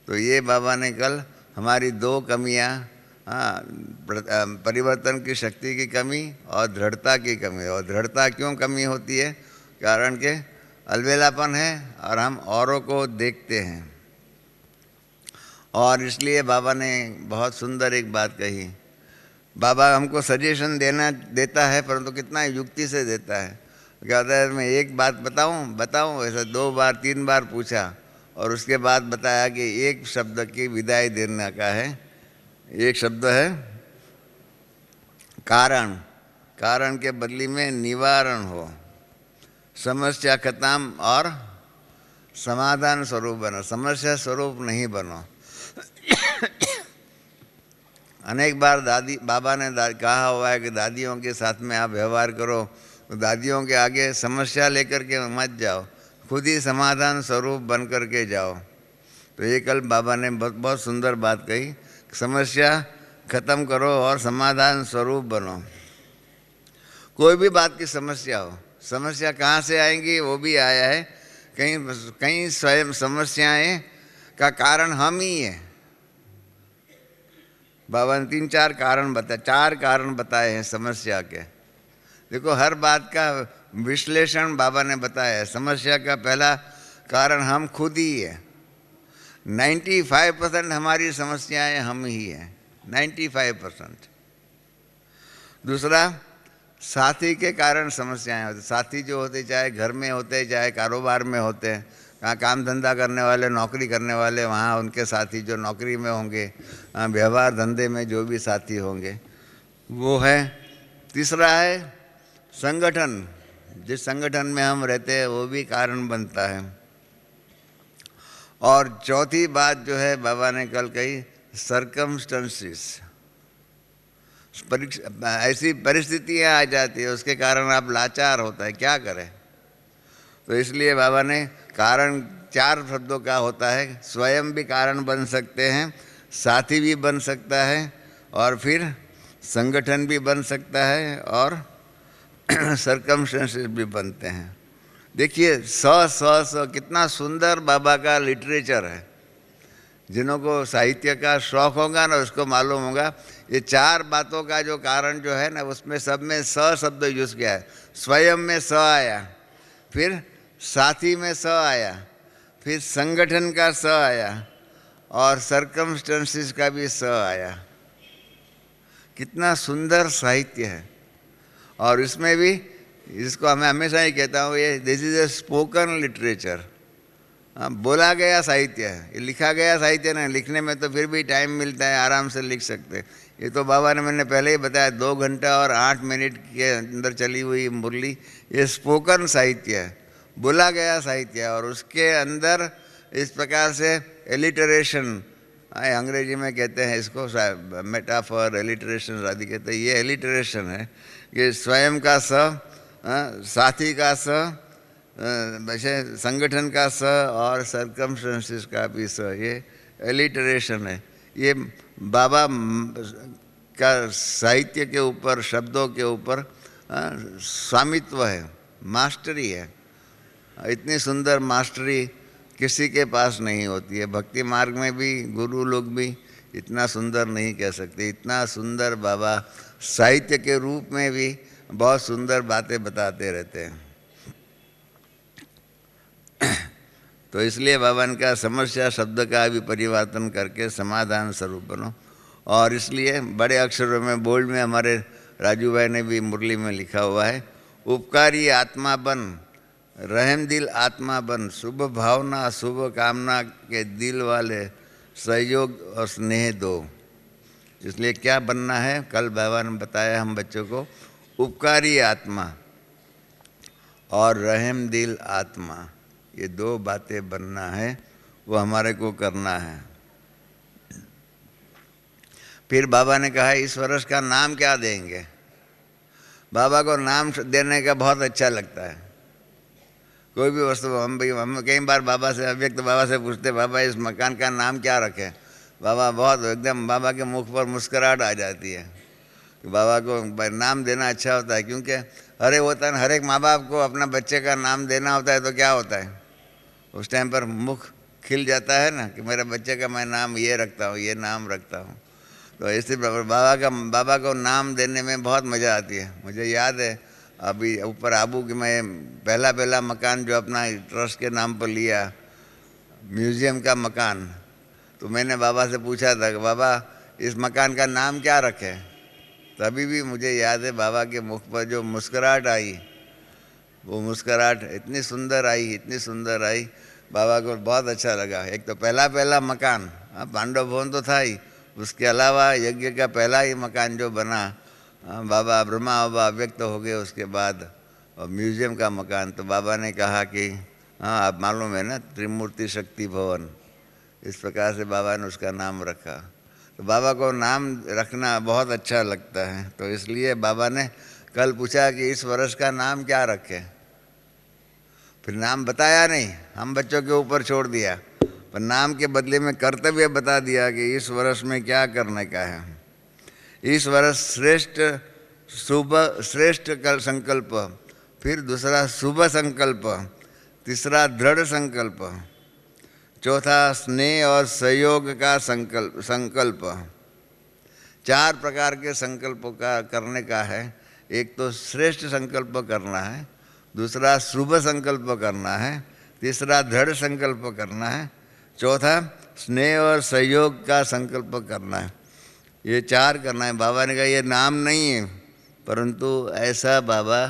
तो ये बाबा ने कल हमारी 2 कमियाँ, परिवर्तन की शक्ति की कमी और दृढ़ता की कमी। और दृढ़ता क्यों कमी होती है, कारण के अलबेलापन है और हम औरों को देखते हैं। और इसलिए बाबा ने बहुत सुंदर एक बात कही। बाबा हमको सजेशन देता है, परंतु कितना युक्ति से देता है। कहता है मैं एक बात बताऊं, ऐसा 2 बार 3 बार पूछा और उसके बाद बताया कि एक शब्द की विदाई देने का है। एक शब्द है कारण, कारण के बदली में निवारण हो, समस्या खत्म और समाधान स्वरूप बनो, समस्या स्वरूप नहीं बनो। अनेक बार बाबा ने कहा हुआ है कि दादियों के साथ में आप व्यवहार करो, तो दादियों के आगे समस्या लेकर के मत जाओ, खुद ही समाधान स्वरूप बन कर के जाओ। तो ये कल बाबा ने बहुत सुंदर बात कही, समस्या खत्म करो और समाधान स्वरूप बनो। कोई भी बात की समस्या हो, समस्या कहाँ से आएंगी वो भी आया है, कहीं स्वयं समस्याएं का कारण हम ही है। बाबा ने 3-4 कारण बताए, 4 कारण बताए हैं समस्या के। देखो हर बात का विश्लेषण बाबा ने बताया है। समस्या का पहला कारण हम खुद ही है। 95% हमारी समस्याएं हम ही हैं, 95%। दूसरा, साथी के कारण समस्याएं होती। साथी जो होते, चाहे घर में होते चाहे कारोबार में होते हैं, कहाँ काम धंधा करने वाले, नौकरी करने वाले, वहाँ उनके साथी जो नौकरी में होंगे, व्यवहार धंधे में जो भी साथी होंगे वो है। तीसरा है संगठन, जिस संगठन में हम रहते हैं वो भी कारण बनता है। और चौथी बात जो है बाबा ने कल कही, सर्कमस्टेंसेस, ऐसी परिस्थितियाँ आ जाती है उसके कारण आप लाचार होता है, क्या करें। तो इसलिए बाबा ने कारण 4 शब्दों का होता है, स्वयं भी कारण बन सकते हैं, साथी भी बन सकता है, और फिर संगठन भी बन सकता है, और सर्कमस्टेंसेस भी बनते हैं। देखिए स कितना सुंदर बाबा का लिटरेचर है। जिनको साहित्य का शौक़ होगा ना उसको मालूम होगा, ये 4 बातों का जो कारण जो है ना, उसमें सब में स शब्द यूज़ किया है। स्वयं में स आया, फिर साथी में स आया, फिर संगठन का स आया, और सर्कमस्टेंसेस का भी स आया। कितना सुंदर साहित्य है। और इसमें भी, इसको मैं हमेशा ही कहता हूँ, ये this is a spoken literature. बोला गया साहित्य है, ये लिखा गया साहित्य नहीं। लिखने में तो फिर भी टाइम मिलता है, आराम से लिख सकते। ये तो बाबा ने मैंने पहले ही बताया 2 घंटा और 8 मिनट के अंदर चली हुई मुरली, ये स्पोकन साहित्य है, बोला गया साहित्य है। और उसके अंदर इस प्रकार से एलिटरेशन, अंग्रेजी में कहते हैं इसको मेटाफर, एलिटरेशन आदि कहते हैं, ये एलिटरेशन है। ये स्वयं का स, साथी का स, वैसे संगठन का स और सर्कमस्टेंसेस का भी स, ये एलिटरेशन है। ये बाबा का साहित्य के ऊपर, शब्दों के ऊपर स्वामित्व है, मास्टरी है। इतनी सुंदर मास्टरी किसी के पास नहीं होती है। भक्ति मार्ग में भी गुरु लोग भी इतना सुंदर नहीं कह सकते। इतना सुंदर बाबा साहित्य के रूप में भी बहुत सुंदर बातें बताते रहते हैं। तो इसलिए बाबा ने कहा समस्या शब्द का भी परिवर्तन करके समाधान स्वरूप बनो। और इसलिए बड़े अक्षरों में, बोल्ड में हमारे राजू भाई ने भी मुरली में लिखा हुआ है, उपकारी आत्मा बन, रहमदिल आत्मा बन, शुभ भावना शुभ कामना के दिल वाले सहयोग और स्नेह दो। इसलिए क्या बनना है, कल बाबा ने बताया हम बच्चों को, उपकारी आत्मा और रहमदिल आत्मा, ये 2 बातें बनना है, वो हमारे को करना है। फिर बाबा ने कहा इस वर्ष का नाम क्या देंगे। बाबा को नाम देने का बहुत अच्छा लगता है। कोई भी वस्तु, हम कई बार बाबा से, अव्यक्त बाबा से पूछते, बाबा इस मकान का नाम क्या रखें। बाबा बहुत एकदम, बाबा के मुख पर मुस्कुराहट आ जाती है। बाबा को नाम देना अच्छा होता है, क्योंकि हर एक माँ बाप को अपना बच्चे का नाम देना होता है, तो क्या होता है उस टाइम पर मुख खिल जाता है ना, कि मेरे बच्चे का मैं नाम ये रखता हूँ, ये नाम रखता हूँ। तो इसी बाबा को नाम देने में बहुत मज़ा आती है। मुझे याद है अभी ऊपर आबू कि मैं पहला मकान जो अपना ट्रस्ट के नाम पर लिया, म्यूज़ियम का मकान, तो मैंने बाबा से पूछा था कि बाबा इस मकान का नाम क्या रखें। तभी भी मुझे याद है बाबा के मुख पर जो मुस्कुराहट आई, वो मुस्कुराहट इतनी सुंदर आई, इतनी सुंदर आई, बाबा को बहुत अच्छा लगा। एक तो पहला मकान, पांडव भवन तो था ही, उसके अलावा यज्ञ का पहला ही मकान जो बना, बाबा ब्रह्मा बाबा व्यक्त हो गए उसके बाद, और म्यूज़ियम का मकान। तो बाबा ने कहा कि हाँ आप मालूम है ना, त्रिमूर्ति शक्ति भवन, इस प्रकार से बाबा ने उसका नाम रखा। तो बाबा को नाम रखना बहुत अच्छा लगता है। तो इसलिए बाबा ने कल पूछा कि इस वर्ष का नाम क्या रखें। फिर नाम बताया नहीं, हम बच्चों के ऊपर छोड़ दिया, पर नाम के बदले में कर्तव्य बता दिया कि इस वर्ष में क्या करने का है। इस वर्ष श्रेष्ठ संकल्प, फिर दूसरा शुभ संकल्प, तीसरा दृढ़ संकल्प, चौथा स्नेह और सहयोग का संकल्प। 4 प्रकार के संकल्पों का करने का है। एक तो श्रेष्ठ संकल्प करना है, दूसरा शुभ संकल्प करना है, तीसरा दृढ़ संकल्प करना है, चौथा स्नेह और सहयोग का संकल्प करना है। ये 4 करना है। बाबा ने कहा ये नाम नहीं है, परंतु ऐसा बाबा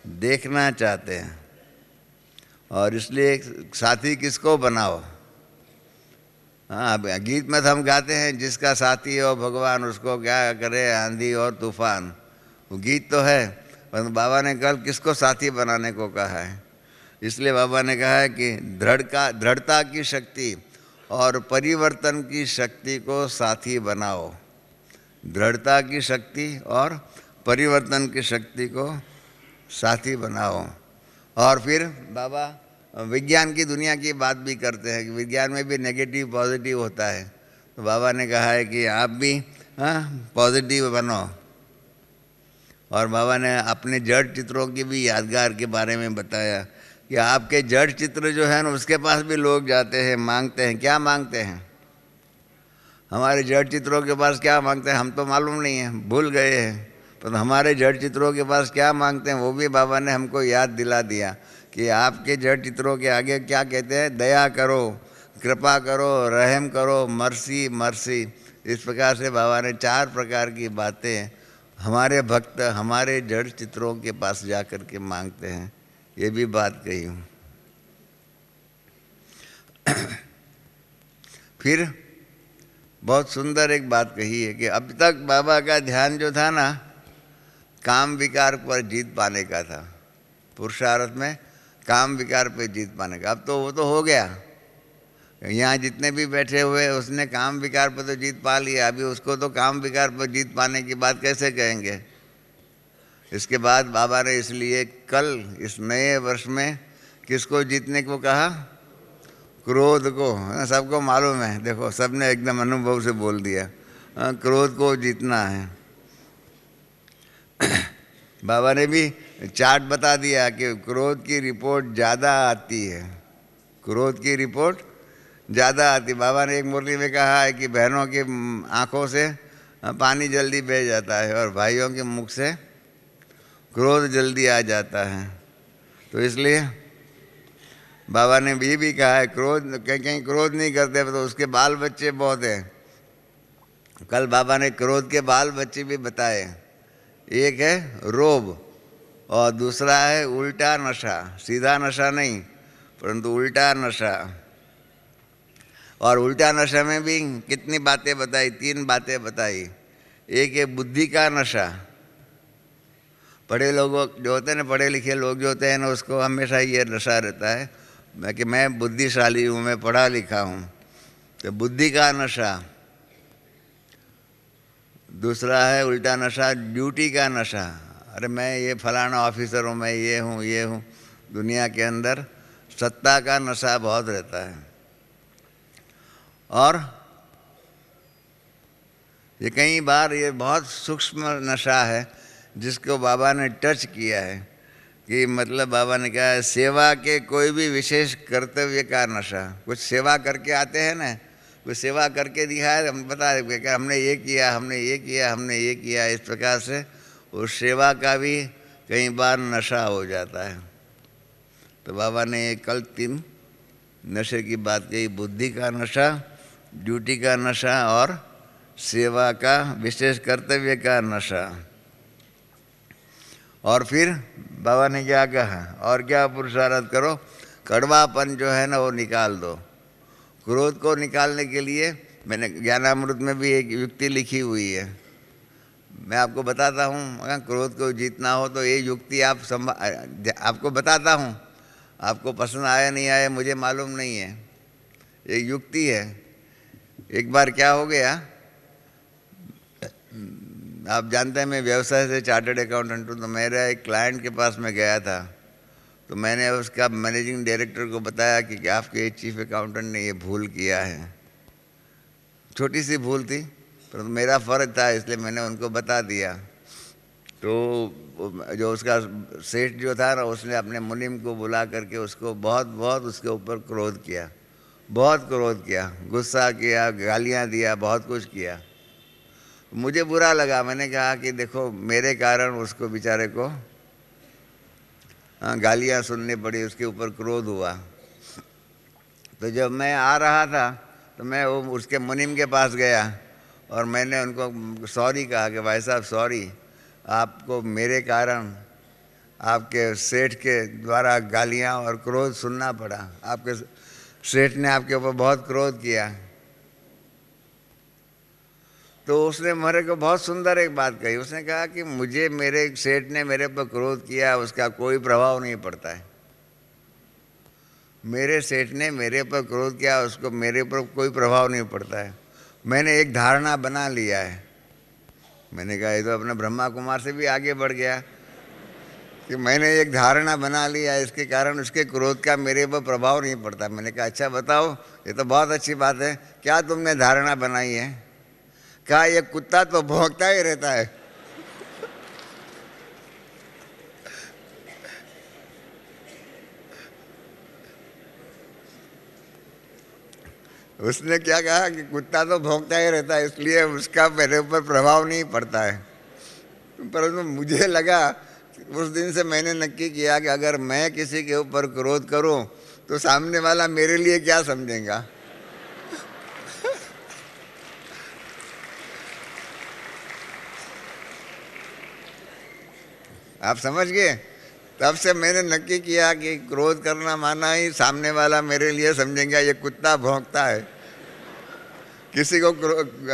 देखना चाहते हैं। और इसलिए साथी किसको बनाओ। हाँ, गीत में तो हम गाते हैं जिसका साथी हो भगवान उसको क्या करे आंधी और तूफान, वो गीत तो है, परंतु बाबा ने कल किसको साथी बनाने को कहा है। इसलिए बाबा ने कहा है कि दृढ़ता की शक्ति और परिवर्तन की शक्ति को साथी बनाओ। दृढ़ता की शक्ति और परिवर्तन की शक्ति को साथी बनाओ। और फिर बाबा विज्ञान की दुनिया की बात भी करते हैं कि विज्ञान में भी नेगेटिव पॉजिटिव होता है। तो बाबा ने कहा है कि आप भी पॉजिटिव बनो। और बाबा ने अपने जड़ चित्रों की भी यादगार के बारे में बताया कि आपके जड़ चित्र जो है ना, उसके पास भी लोग जाते हैं, मांगते हैं। क्या मांगते हैं? हमारे जड़ चित्रों के पास क्या मांगते हैं हम तो मालूम नहीं है, भूल गए हैं। तो हमारे जड़ चित्रों के पास क्या मांगते हैं वो भी बाबा ने हमको याद दिला दिया कि आपके जड़ चित्रों के आगे क्या कहते हैं, दया करो, कृपा करो, रहम करो, मर्सी मर्सी। इस प्रकार से बाबा ने 4 प्रकार की बातें हमारे भक्त हमारे जड़ चित्रों के पास जा कर के मांगते हैं। ये भी बात कही हूँ। फिर बहुत सुंदर एक बात कही है कि अब तक बाबा का ध्यान जो था ना, काम विकार पर जीत पाने का था, पुरुषार्थ में काम विकार पर जीत पाने का। अब तो वो तो हो गया, यहाँ जितने भी बैठे हुए उसने काम विकार पर तो जीत पा लिया, अभी उसको तो काम विकार पर जीत पाने की बात कैसे कहेंगे। इसके बाद बाबा ने इसलिए कल इस नए वर्ष में किसको जीतने को कहा? क्रोध को। सबको मालूम है, देखो सबने एकदम अनुभव से बोल दिया, क्रोध को जीतना है। बाबा ने भी चार्ट बता दिया कि क्रोध की रिपोर्ट ज़्यादा आती है, क्रोध की रिपोर्ट ज़्यादा आती। बाबा ने एक मुरली में कहा है कि बहनों की आंखों से पानी जल्दी बह जाता है और भाइयों के मुख से क्रोध जल्दी आ जाता है। तो इसलिए बाबा ने ये भी कहा है, क्रोध कहीं कहीं क्रोध नहीं करते तो उसके बाल बच्चे बहुत हैं। कल बाबा ने क्रोध के बाल बच्चे भी बताए, एक है रोब और दूसरा है उल्टा नशा। सीधा नशा नहीं परंतु उल्टा नशा। और उल्टा नशा में भी कितनी बातें बताई? 3 बातें बताई। एक है बुद्धि का नशा। पढ़े लोग जो होते हैं ना, पढ़े लिखे लोग जो होते हैं ना, उसको हमेशा ये नशा रहता है कि मैं बुद्धिशाली हूँ, मैं पढ़ा लिखा हूँ, तो बुद्धि का नशा। दूसरा है उल्टा नशा ड्यूटी का नशा। अरे मैं ये फलाना ऑफिसर हूँ, मैं ये हूँ ये हूँ। दुनिया के अंदर सत्ता का नशा बहुत रहता है। और ये कई बार ये बहुत सूक्ष्म नशा है जिसको बाबा ने टच किया है कि मतलब बाबा ने कहा है सेवा के कोई भी विशेष कर्तव्य का नशा। कुछ सेवा करके आते हैं ना, कुछ सेवा करके दिखाए, हम बता रहे कि हमने ये किया, हमने ये किया, हमने ये किया। इस प्रकार से उस सेवा का भी कई बार नशा हो जाता है। तो बाबा ने कल 3 नशे की बात कही, बुद्धि का नशा, ड्यूटी का नशा और सेवा का विशेष कर्तव्य का नशा। और फिर बाबा ने क्या कहा? और क्या पुरुषार्थ करो, कड़वापन जो है ना वो निकाल दो। क्रोध को निकालने के लिए मैंने ज्ञानामृत में भी एक युक्ति लिखी हुई है, मैं आपको बताता हूँ। अगर क्रोध को जीतना हो तो ये युक्ति आपको बताता हूँ। आपको पसंद आया नहीं आया मुझे मालूम नहीं है, ये युक्ति है। एक बार क्या हो गया, आप जानते हैं मैं व्यवसाय से चार्टर्ड अकाउंटेंट हूँ। तो मेरा एक क्लाइंट के पास में गया था, तो मैंने उसका मैनेजिंग डायरेक्टर को बताया कि आपके चीफ अकाउंटेंट ने ये भूल किया है। छोटी सी भूल थी परंतु मेरा फ़र्ज था इसलिए मैंने उनको बता दिया। तो जो उसका सेठ जो था ना, उसने अपने मुनीम को बुला करके उसको बहुत उसके ऊपर क्रोध किया, बहुत क्रोध किया, गुस्सा किया, गालियाँ दिया, बहुत कुछ किया। मुझे बुरा लगा। मैंने कहा कि देखो मेरे कारण उसको बेचारे को गालियाँ सुननी पड़ी, उसके ऊपर क्रोध हुआ। तो जब मैं आ रहा था तो मैं वो उसके मुनीम के पास गया और मैंने उनको सॉरी कहा कि भाई साहब सॉरी, आपको मेरे कारण आपके सेठ के द्वारा गालियाँ और क्रोध सुनना पड़ा। आपके सेठ ने आपके ऊपर बहुत क्रोध किया। तो उसने मेरे को बहुत सुंदर एक बात कही। उसने कहा कि मुझे मेरे सेठ ने मेरे पर क्रोध किया, उसका कोई प्रभाव नहीं पड़ता है। मेरे सेठ ने मेरे पर क्रोध किया, उसको मेरे पर कोई प्रभाव नहीं पड़ता है। मैंने एक धारणा बना लिया है। मैंने कहा ये तो अपने ब्रह्मा कुमार से भी आगे बढ़ गया कि मैंने एक धारणा बना लिया, इसके कारण उसके क्रोध का मेरे पर प्रभाव नहीं पड़ता। मैंने कहा अच्छा बताओ, ये तो बहुत अच्छी बात है, क्या तुमने धारणा बनाई है? कहा ये कुत्ता तो भौंकता ही रहता है। उसने क्या कहा कि कुत्ता तो भौंकता ही रहता है इसलिए उसका मेरे ऊपर प्रभाव नहीं पड़ता है। परंतु मुझे लगा, उस दिन से मैंने नक्की किया कि अगर मैं किसी के ऊपर क्रोध करूं तो सामने वाला मेरे लिए क्या समझेगा। आप समझ गए? तब से मैंने नक्की किया कि क्रोध करना माना ही सामने वाला मेरे लिए समझेंगे ये कुत्ता भौंकता है। किसी को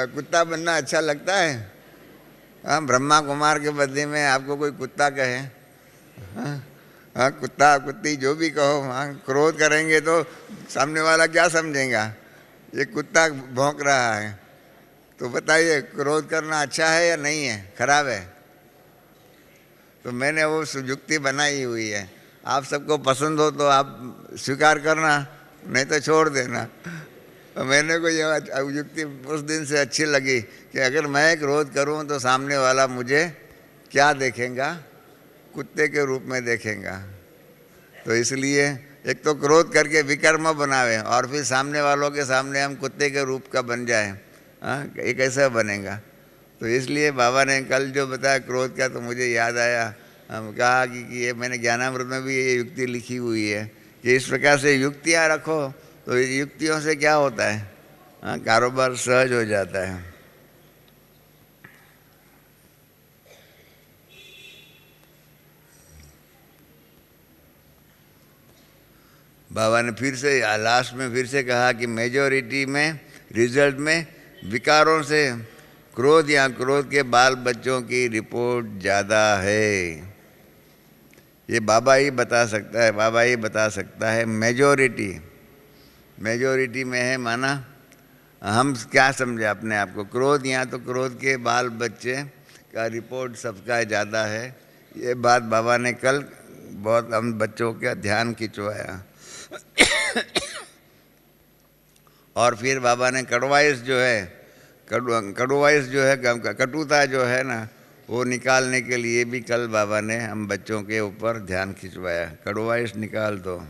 कुत्ता बनना अच्छा लगता है? हाँ, ब्रह्मा कुमार के बदले में आपको कोई कुत्ता कहे, हाँ हाँ, कुत्ता कुत्ती जो भी कहो, हाँ, क्रोध करेंगे तो सामने वाला क्या समझेगा, ये कुत्ता भौंक रहा है। तो बताइए, क्रोध करना अच्छा है या नहीं है, खराब है? तो मैंने वो युक्ति बनाई हुई है। आप सबको पसंद हो तो आप स्वीकार करना, नहीं तो छोड़ देना। तो मैंने को ये युक्ति उस दिन से अच्छी लगी कि अगर मैं क्रोध करूं तो सामने वाला मुझे क्या देखेगा, कुत्ते के रूप में देखेगा। तो इसलिए एक तो क्रोध करके विकर्म बनावे और फिर सामने वालों के सामने हम कुत्ते के रूप का बन जाए, हाँ, ये कैसा बनेगा? तो इसलिए बाबा ने कल जो बताया क्रोध का, तो मुझे याद आया। हम कहा कि ये मैंने ज्ञानामृत में भी ये युक्ति लिखी हुई है कि इस प्रकार से युक्तियाँ रखो, तो युक्तियों से क्या होता है, हाँ, कारोबार सहज हो जाता है। बाबा ने फिर से लास्ट में फिर से कहा कि मेजॉरिटी में रिजल्ट में विकारों से क्रोध या क्रोध के बाल बच्चों की रिपोर्ट ज़्यादा है। ये बाबा ही बता सकता है, बाबा ही बता सकता है। मेजॉरिटी में है, माना हम क्या समझे अपने आप को, क्रोध या तो क्रोध के बाल बच्चे का रिपोर्ट सबका ज़्यादा है। ये बात बाबा ने कल बहुत हम बच्चों का ध्यान खिंचवाया। और फिर बाबा ने कड़वाइश जो है, कटुता जो है ना, वो निकालने के लिए भी कल बाबा ने हम बच्चों के ऊपर ध्यान खिंचवाया, कड़वाइश निकाल दो।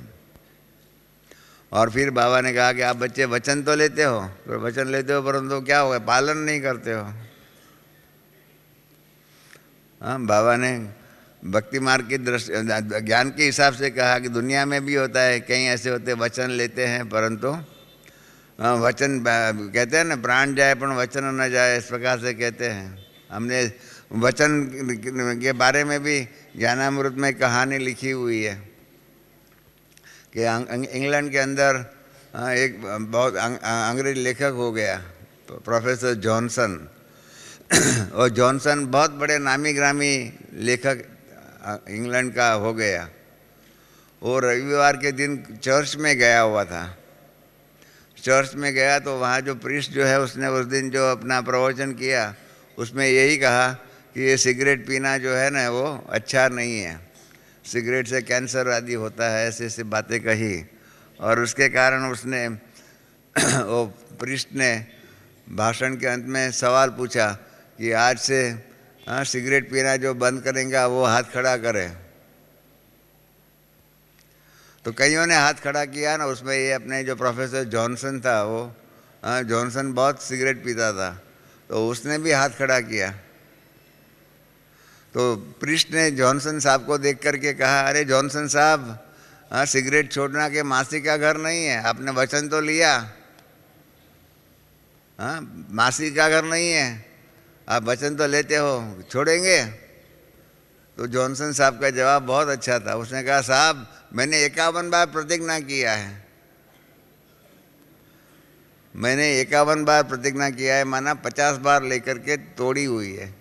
और फिर बाबा ने कहा कि आप बच्चे वचन तो लेते हो, तो वचन लेते हो परंतु क्या हो गया, पालन नहीं करते हो। हाँ, बाबा ने भक्ति मार्ग की दृष्टि ज्ञान के हिसाब से कहा कि दुनिया में भी होता है, कहीं ऐसे होते वचन लेते हैं परंतु वचन कहते हैं ना, प्राण जाए पर वचन न जाए, इस प्रकार से कहते हैं। हमने वचन के बारे में भी ज्ञानामृत में कहानी लिखी हुई है कि इंग्लैंड के अंदर एक बहुत अंग्रेज लेखक हो गया, प्रोफेसर जॉनसन। और जॉनसन बहुत बड़े नामी ग्रामी लेखक इंग्लैंड का हो गया। वो रविवार के दिन चर्च में गया हुआ था। चर्च में गया तो वहाँ जो प्रीस्ट जो है, उसने उस दिन जो अपना प्रवचन किया उसमें यही कहा कि ये सिगरेट पीना जो है ना, वो अच्छा नहीं है, सिगरेट से कैंसर आदि होता है, ऐसे ऐसे बातें कही। और उसके कारण उसने वो प्रीस्ट ने भाषण के अंत में सवाल पूछा कि आज से सिगरेट पीना जो बंद करेगा वो हाथ खड़ा करे। तो कईयों ने हाथ खड़ा किया ना, उसमें ये अपने जो प्रोफेसर जॉनसन था, वो जॉनसन बहुत सिगरेट पीता था, तो उसने भी हाथ खड़ा किया। तो प्रीस्ट ने जॉनसन साहब को देख करके कहा, अरे जॉनसन साहब, सिगरेट छोड़ना के मासी का घर नहीं है, आपने वचन तो लिया, मासी का घर नहीं है, आप वचन तो लेते हो, छोड़ेंगे? तो जॉनसन साहब का जवाब बहुत अच्छा था। उसने कहा, साहब मैंने 51 बार प्रतिज्ञा किया है, मैंने 51 बार प्रतिज्ञा किया है, माना 50 बार लेकर के तोड़ी हुई है।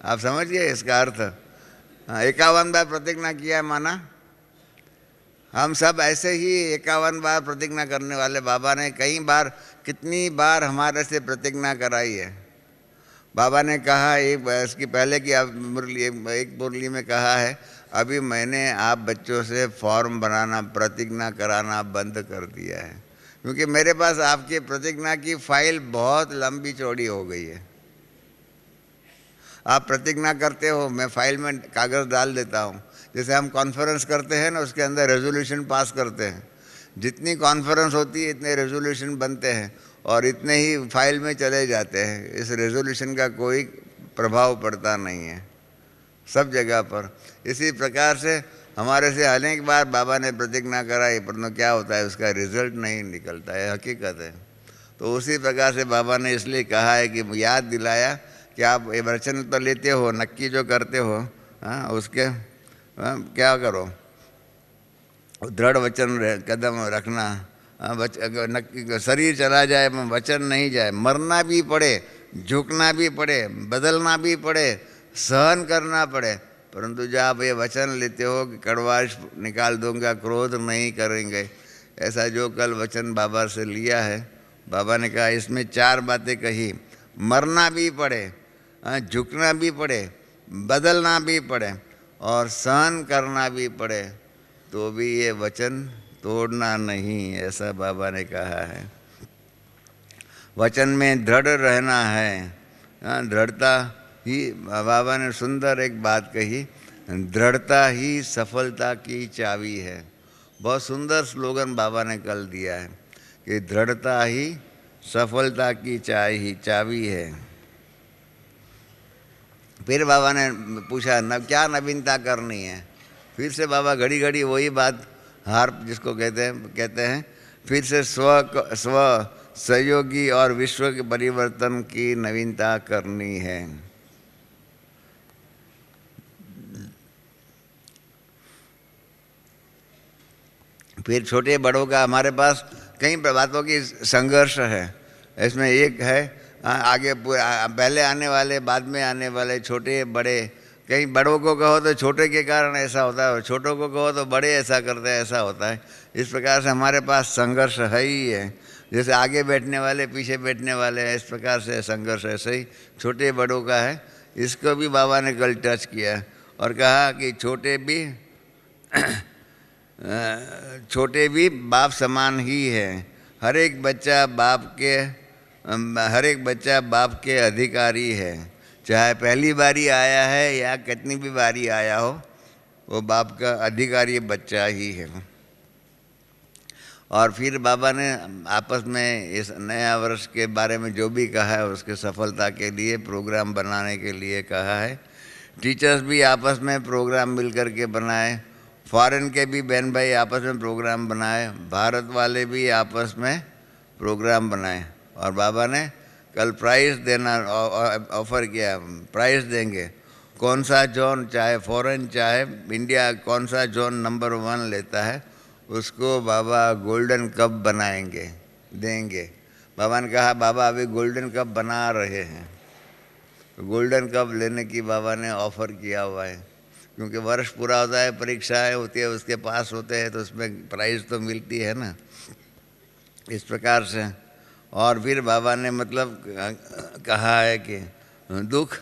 आप समझिए इसका अर्थ। 51 बार प्रतिज्ञा किया है, माना हम सब ऐसे ही 51 बार प्रतिज्ञा करने वाले। बाबा ने कई बार, कितनी बार हमारे से प्रतिज्ञा कराई है। बाबा ने कहा इसकी पहले की मुरली, एक मुरली में कहा है, अभी मैंने आप बच्चों से फॉर्म बनाना, प्रतिज्ञा कराना बंद कर दिया है, क्योंकि मेरे पास आपकी प्रतिज्ञा की फाइल बहुत लंबी चौड़ी हो गई है। आप प्रतिज्ञा करते हो, मैं फाइल में कागज़ डाल देता हूँ। जैसे हम कॉन्फ्रेंस करते हैं ना, उसके अंदर रेजोल्यूशन पास करते हैं, जितनी कॉन्फ्रेंस होती है इतने रेजोल्यूशन बनते हैं और इतने ही फाइल में चले जाते हैं। इस रेजोल्यूशन का कोई प्रभाव पड़ता नहीं है सब जगह पर। इसी प्रकार से हमारे से अनेक बार बाबा ने प्रतिज्ञा कराई, परंतु क्या होता है, उसका रिजल्ट नहीं निकलता है, हकीकत है। तो उसी प्रकार से बाबा ने इसलिए कहा है कि याद दिलाया कि आप ये वचन तो लेते हो, नक्की जो करते हो, उसके क्या करो, दृढ़ वचन कदम रखना, शरीर चला जाए वचन नहीं जाए, मरना भी पड़े, झुकना भी पड़े, बदलना भी पड़े, सहन करना पड़े, परंतु जब आप ये वचन लेते हो कि कड़वाश निकाल दूंगा, क्रोध नहीं करेंगे, ऐसा जो कल वचन बाबा से लिया है, बाबा ने कहा इसमें 4 बातें कही, मरना भी पड़े, झुकना भी पड़े, बदलना भी पड़े और सहन करना भी पड़े, तो भी ये वचन तोड़ना नहीं, ऐसा बाबा ने कहा है। वचन में दृढ़ रहना है, दृढ़ता ही, बाबा ने सुंदर एक बात कही, दृढ़ता ही सफलता की चाबी है। बहुत सुंदर स्लोगन बाबा ने कल दिया है कि दृढ़ता ही सफलता की चाबी है। फिर बाबा ने पूछा क्या नवीनता करनी है, फिर से बाबा घड़ी घड़ी वही बात, हार्प जिसको कहते हैं, फिर से स्व सहयोगी और विश्व के परिवर्तन की नवीनता करनी है। फिर छोटे बड़ों का हमारे पास कई बातों की संघर्ष है। इसमें एक है आगे पहले आने वाले, बाद में आने वाले, छोटे बड़े। कहीं बड़ों को कहो तो छोटे के कारण ऐसा होता है, और छोटों को कहो तो बड़े ऐसा करते हैं, ऐसा होता है। इस प्रकार से हमारे पास संघर्ष है ही है। जैसे आगे बैठने वाले पीछे बैठने वाले हैं, इस प्रकार से संघर्ष ऐसे ही छोटे बड़ों का है। इसको भी बाबा ने कल टच किया और कहा कि छोटे भी बाप समान ही है। हर एक बच्चा बाप के अधिकारी है, चाहे पहली बारी आया है या कितनी भी बारी आया हो, वो बाप का अधिकारी बच्चा ही है। और फिर बाबा ने आपस में इस नया वर्ष के बारे में जो भी कहा है, उसके सफलता के लिए प्रोग्राम बनाने के लिए कहा है। टीचर्स भी आपस में प्रोग्राम मिल कर के बनाए, फॉरेन के भी बहन भाई आपस में प्रोग्राम बनाए, भारत वाले भी आपस में प्रोग्राम बनाए। और बाबा ने कल प्राइज़ देना ऑफ़र किया, प्राइज़ देंगे। कौन सा जोन, चाहे फॉरेन चाहे इंडिया, कौन सा जोन नंबर 1 लेता है, उसको बाबा गोल्डन कप बनाएंगे, देंगे। बाबा ने कहा बाबा अभी गोल्डन कप बना रहे हैं, तो गोल्डन कप लेने की बाबा ने ऑफ़र किया हुआ है। क्योंकि वर्ष पूरा होता है, परीक्षाएं होती है, उसके पास होते हैं तो उसमें प्राइज़ तो मिलती है ना, इस प्रकार से। और फिर बाबा ने मतलब कहा है कि दुख,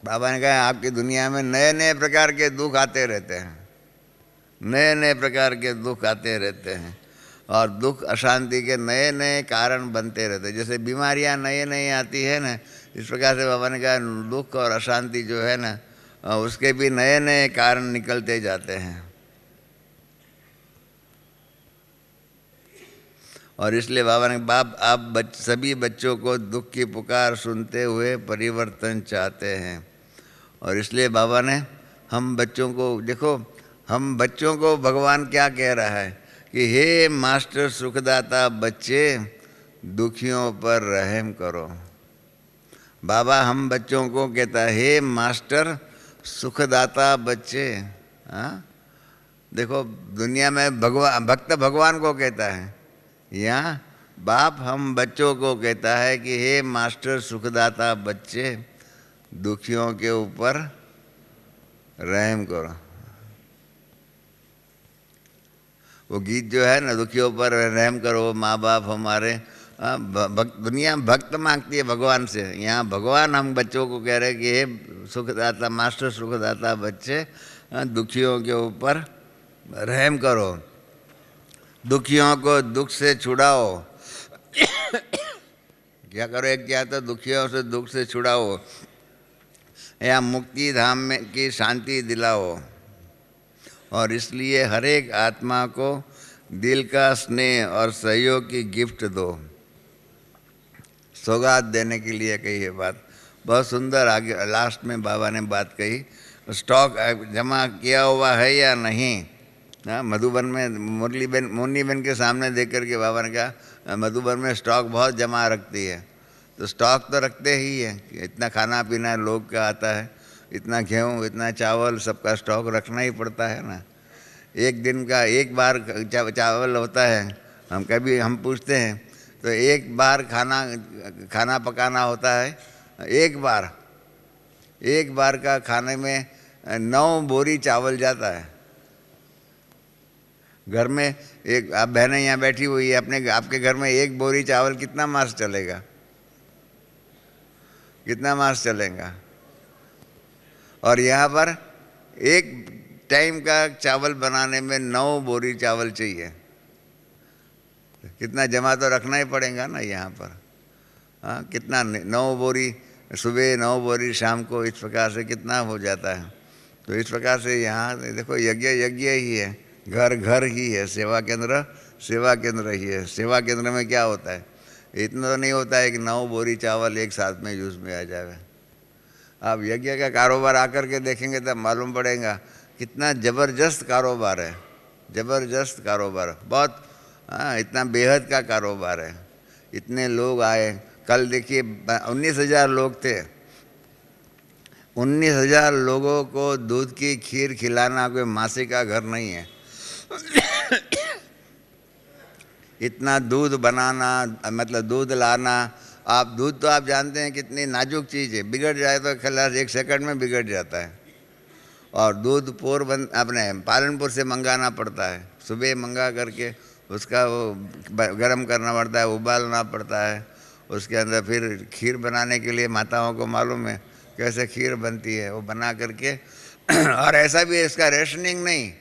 बाबा ने कहा आपकी दुनिया में नए नए प्रकार के दुख आते रहते हैं, नए नए प्रकार के दुख आते रहते हैं, और दुख अशांति के नए नए कारण बनते रहते हैं। जैसे बीमारियां नए नए आती है ना, इस प्रकार से बाबा ने कहा दुख और अशांति जो है ना, उसके भी नए नए कारण निकलते जाते हैं। और इसलिए बाबा ने आप सभी बच्चों को दुख की पुकार सुनते हुए परिवर्तन चाहते हैं। और इसलिए बाबा ने हम बच्चों को, देखो हम बच्चों को भगवान क्या कह रहा है कि हे मास्टर सुखदाता बच्चे, दुखियों पर रहम करो। बाबा हम बच्चों को कहता है हे मास्टर सुखदाता बच्चे। हाँ, देखो दुनिया में भक्त भगवान को कहता है, यहाँ बाप हम बच्चों को कहता है कि हे मास्टर सुखदाता बच्चे, दुखियों के ऊपर रहम करो। वो गीत जो है ना, दुखियों पर रहम करो, माँ बाप हमारे, दुनिया भक्त मांगती है भगवान से, यहाँ भगवान हम बच्चों को कह रहे हैं कि हे सुखदाता, मास्टर सुखदाता बच्चे, दुखियों के ऊपर रहम करो, दुखियों को दुख से छुड़ाओ। क्या करो, एक क्या तो दुखियों से दुख से छुड़ाओ, या मुक्ति धाम में की शांति दिलाओ। और इसलिए हर एक आत्मा को दिल का स्नेह और सहयोग की गिफ्ट दो। सौगात देने के लिए कही है बात, बहुत सुंदर। आगे लास्ट में बाबा ने बात कही, स्टॉक जमा किया हुआ है या नहीं। हाँ, मधुबन में मुन्नी बहन के सामने देख कर के बाबा ने कहा मधुबन में स्टॉक बहुत जमा रखती है। तो स्टॉक तो रखते ही है, इतना खाना पीना लोग का आता है, इतना गेहूँ इतना चावल सबका स्टॉक रखना ही पड़ता है ना। एक दिन का एक बार चावल होता है। हम पूछते हैं तो एक बार खाना पकाना होता है। एक बार का खाने में 9 बोरी चावल जाता है। घर में एक आप बहनें यहाँ बैठी हुई है, आपके घर में 1 बोरी चावल कितना मास चलेगा? कितना मास चलेगा? और यहाँ पर एक टाइम का चावल बनाने में 9 बोरी चावल चाहिए। कितना जमा तो रखना ही पड़ेगा ना यहाँ पर। हाँ, कितना 9 बोरी सुबह, 9 बोरी शाम को, इस प्रकार से कितना हो जाता है। तो इस प्रकार से यहाँ देखो यज्ञ ही है, घर घर ही है, सेवा केंद्र ही है। सेवा केंद्र में क्या होता है? इतना तो नहीं होता है कि 9 बोरी चावल एक साथ में यूज़ में आ जाए। आप यज्ञ का कारोबार आकर के देखेंगे तब मालूम पड़ेगा कितना ज़बरदस्त कारोबार है, ज़बरदस्त कारोबार, बहुत इतना बेहद का कारोबार है। इतने लोग आए, कल देखिए 19,000 लोग थे। 19,000 लोगों को दूध की खीर खिलाना कोई मासी का घर नहीं है। इतना दूध बनाना, मतलब दूध लाना, दूध तो आप जानते हैं कितनी नाजुक चीज़ है, बिगड़ जाए तो खलास 1 सेकंड में बिगड़ जाता है। और दूध अपने पालनपुर से मंगाना पड़ता है, सुबह मंगा करके उसका वो गरम करना पड़ता है, उबालना पड़ता है, उसके अंदर फिर खीर बनाने के लिए माताओं को मालूम है कैसे खीर बनती है, वो बना करके और ऐसा भी इसका रेशनिंग नहीं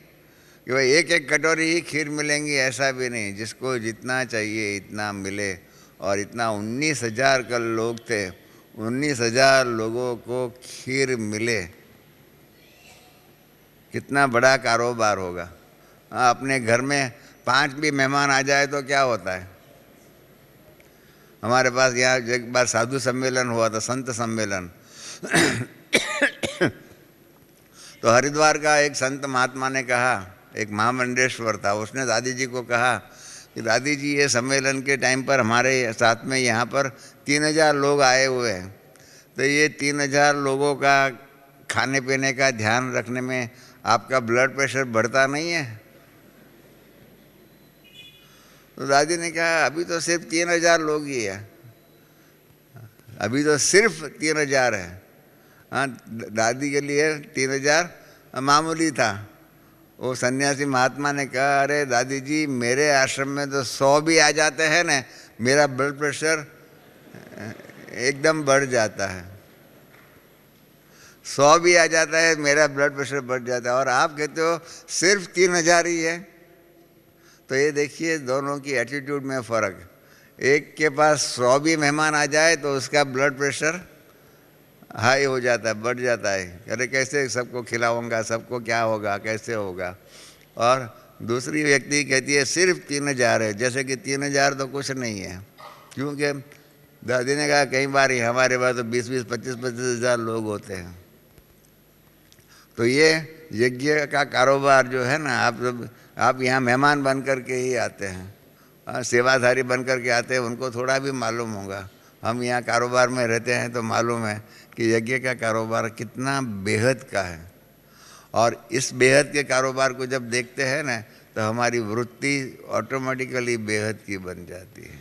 कि भाई एक कटोरी ही खीर मिलेंगी, ऐसा भी नहीं, जिसको जितना चाहिए इतना मिले। और इतना 19,000 कल लोग थे, 19,000 लोगों को खीर मिले, कितना बड़ा कारोबार होगा। अपने घर में 5 भी मेहमान आ जाए तो क्या होता है? हमारे पास यहाँ एक बार साधु सम्मेलन हुआ था, संत सम्मेलन। तो हरिद्वार का एक संत महात्मा ने कहा, एक महामंडलेश्वर था, उसने दादी जी को कहा कि दादी जी ये सम्मेलन के टाइम पर हमारे साथ में यहाँ पर 3,000 लोग आए हुए हैं, तो ये 3,000 लोगों का खाने पीने का ध्यान रखने में आपका ब्लड प्रेशर बढ़ता नहीं है? तो दादी ने कहा अभी तो सिर्फ 3,000 लोग ही है, अभी तो सिर्फ 3,000 है। हाँ, दादी के लिए 3,000 मामूली था। वो सन्यासी महात्मा ने कहा अरे दादी जी मेरे आश्रम में तो 100 भी आ जाते हैं ना, मेरा ब्लड प्रेशर एकदम बढ़ जाता है। 100 भी आ जाता है मेरा ब्लड प्रेशर बढ़ जाता है, और आप कहते हो सिर्फ 3,000 ही है। तो ये देखिए दोनों की एटीट्यूड में फ़र्क। एक के पास 100 भी मेहमान आ जाए तो उसका ब्लड प्रेशर हाई हो जाता है, बढ़ जाता है। अरे कैसे सबको खिलाऊंगा, सबको क्या होगा, कैसे होगा। और दूसरी व्यक्ति कहती है सिर्फ 3,000 है, जैसे कि 3,000 तो कुछ नहीं है। क्योंकि दादी ने कहा कई बार ही हमारे पास तो 20-20, 25-25 हज़ार लोग होते हैं। तो ये यज्ञ का कारोबार जो है ना, आप यहाँ मेहमान बन कर के ही आते हैं, सेवाधारी बन कर के आते हैं, उनको थोड़ा भी मालूम होगा। हम यहाँ कारोबार में रहते हैं तो मालूम है कि यज्ञ का कारोबार कितना बेहद का है। और इस बेहद के कारोबार को जब देखते हैं ना तो हमारी वृत्ति ऑटोमेटिकली बेहद की बन जाती है।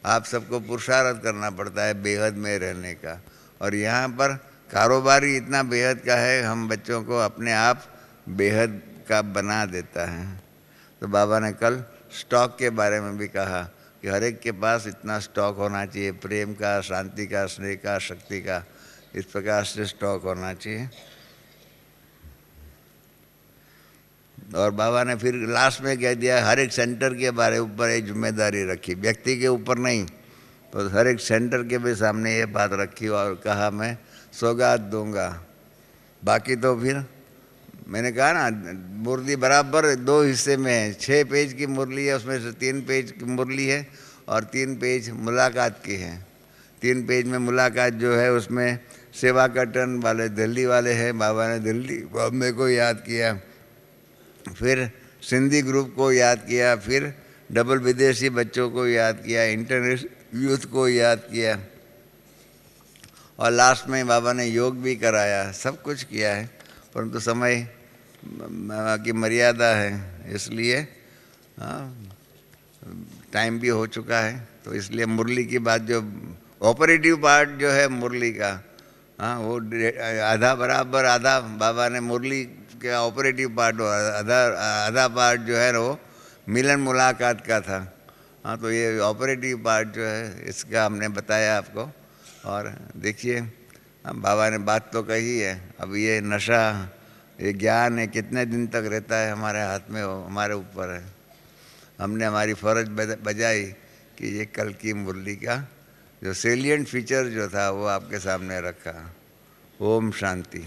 आप सबको पुरुषार्थ करना पड़ता है बेहद में रहने का, और यहाँ पर कारोबार ही इतना बेहद का है, हम बच्चों को अपने आप बेहद का बना देता है। तो बाबा ने कल स्टॉक के बारे में भी कहा कि हर एक के पास इतना स्टॉक होना चाहिए, प्रेम का, शांति का, स्नेह का, शक्ति का, इस प्रकार से स्टॉक होना चाहिए। और बाबा ने फिर लास्ट में कह दिया हर एक सेंटर के बारे ऊपर एक जिम्मेदारी रखी, व्यक्ति के ऊपर नहीं, तो हर एक सेंटर के भी सामने ये बात रखी और कहा मैं सौगात दूंगा। बाकी तो फिर मैंने कहा ना मुरली बराबर 2 हिस्से में है, 6 पेज की मुरली है, उसमें से 3 पेज की मुरली है और 3 पेज मुलाकात की है। 3 पेज में मुलाकात जो है उसमें सेवा कर्तन वाले दिल्ली वाले हैं, बाबा ने दिल्ली बॉम्बे को याद किया, फिर सिंधी ग्रुप को याद किया, फिर डबल विदेशी बच्चों को याद किया, इंटरनेशनल यूथ को याद किया, और लास्ट में बाबा ने योग भी कराया, सब कुछ किया है। परंतु समय की मर्यादा है, इसलिए टाइम भी हो चुका है, तो इसलिए मुरली की बात, जो ऑपरेटिव पार्ट जो है मुरली का, वो आधा बराबर, आधा बाबा ने मुरली के ऑपरेटिव पार्ट, आधा आधा पार्ट जो है वो मिलन मुलाकात का था। तो ये ऑपरेटिव पार्ट जो है इसका हमने बताया आपको। और देखिए बाबा ने बात तो कही है, अब ये नशा, ये ज्ञान है, कितने दिन तक रहता है हमारे हाथ में, हो हमारे ऊपर है। हमने हमारी फ़र्ज बजाई कि ये कल की मुरली का जो सेलिएंट फीचर जो था वो आपके सामने रखा। ओम शांति।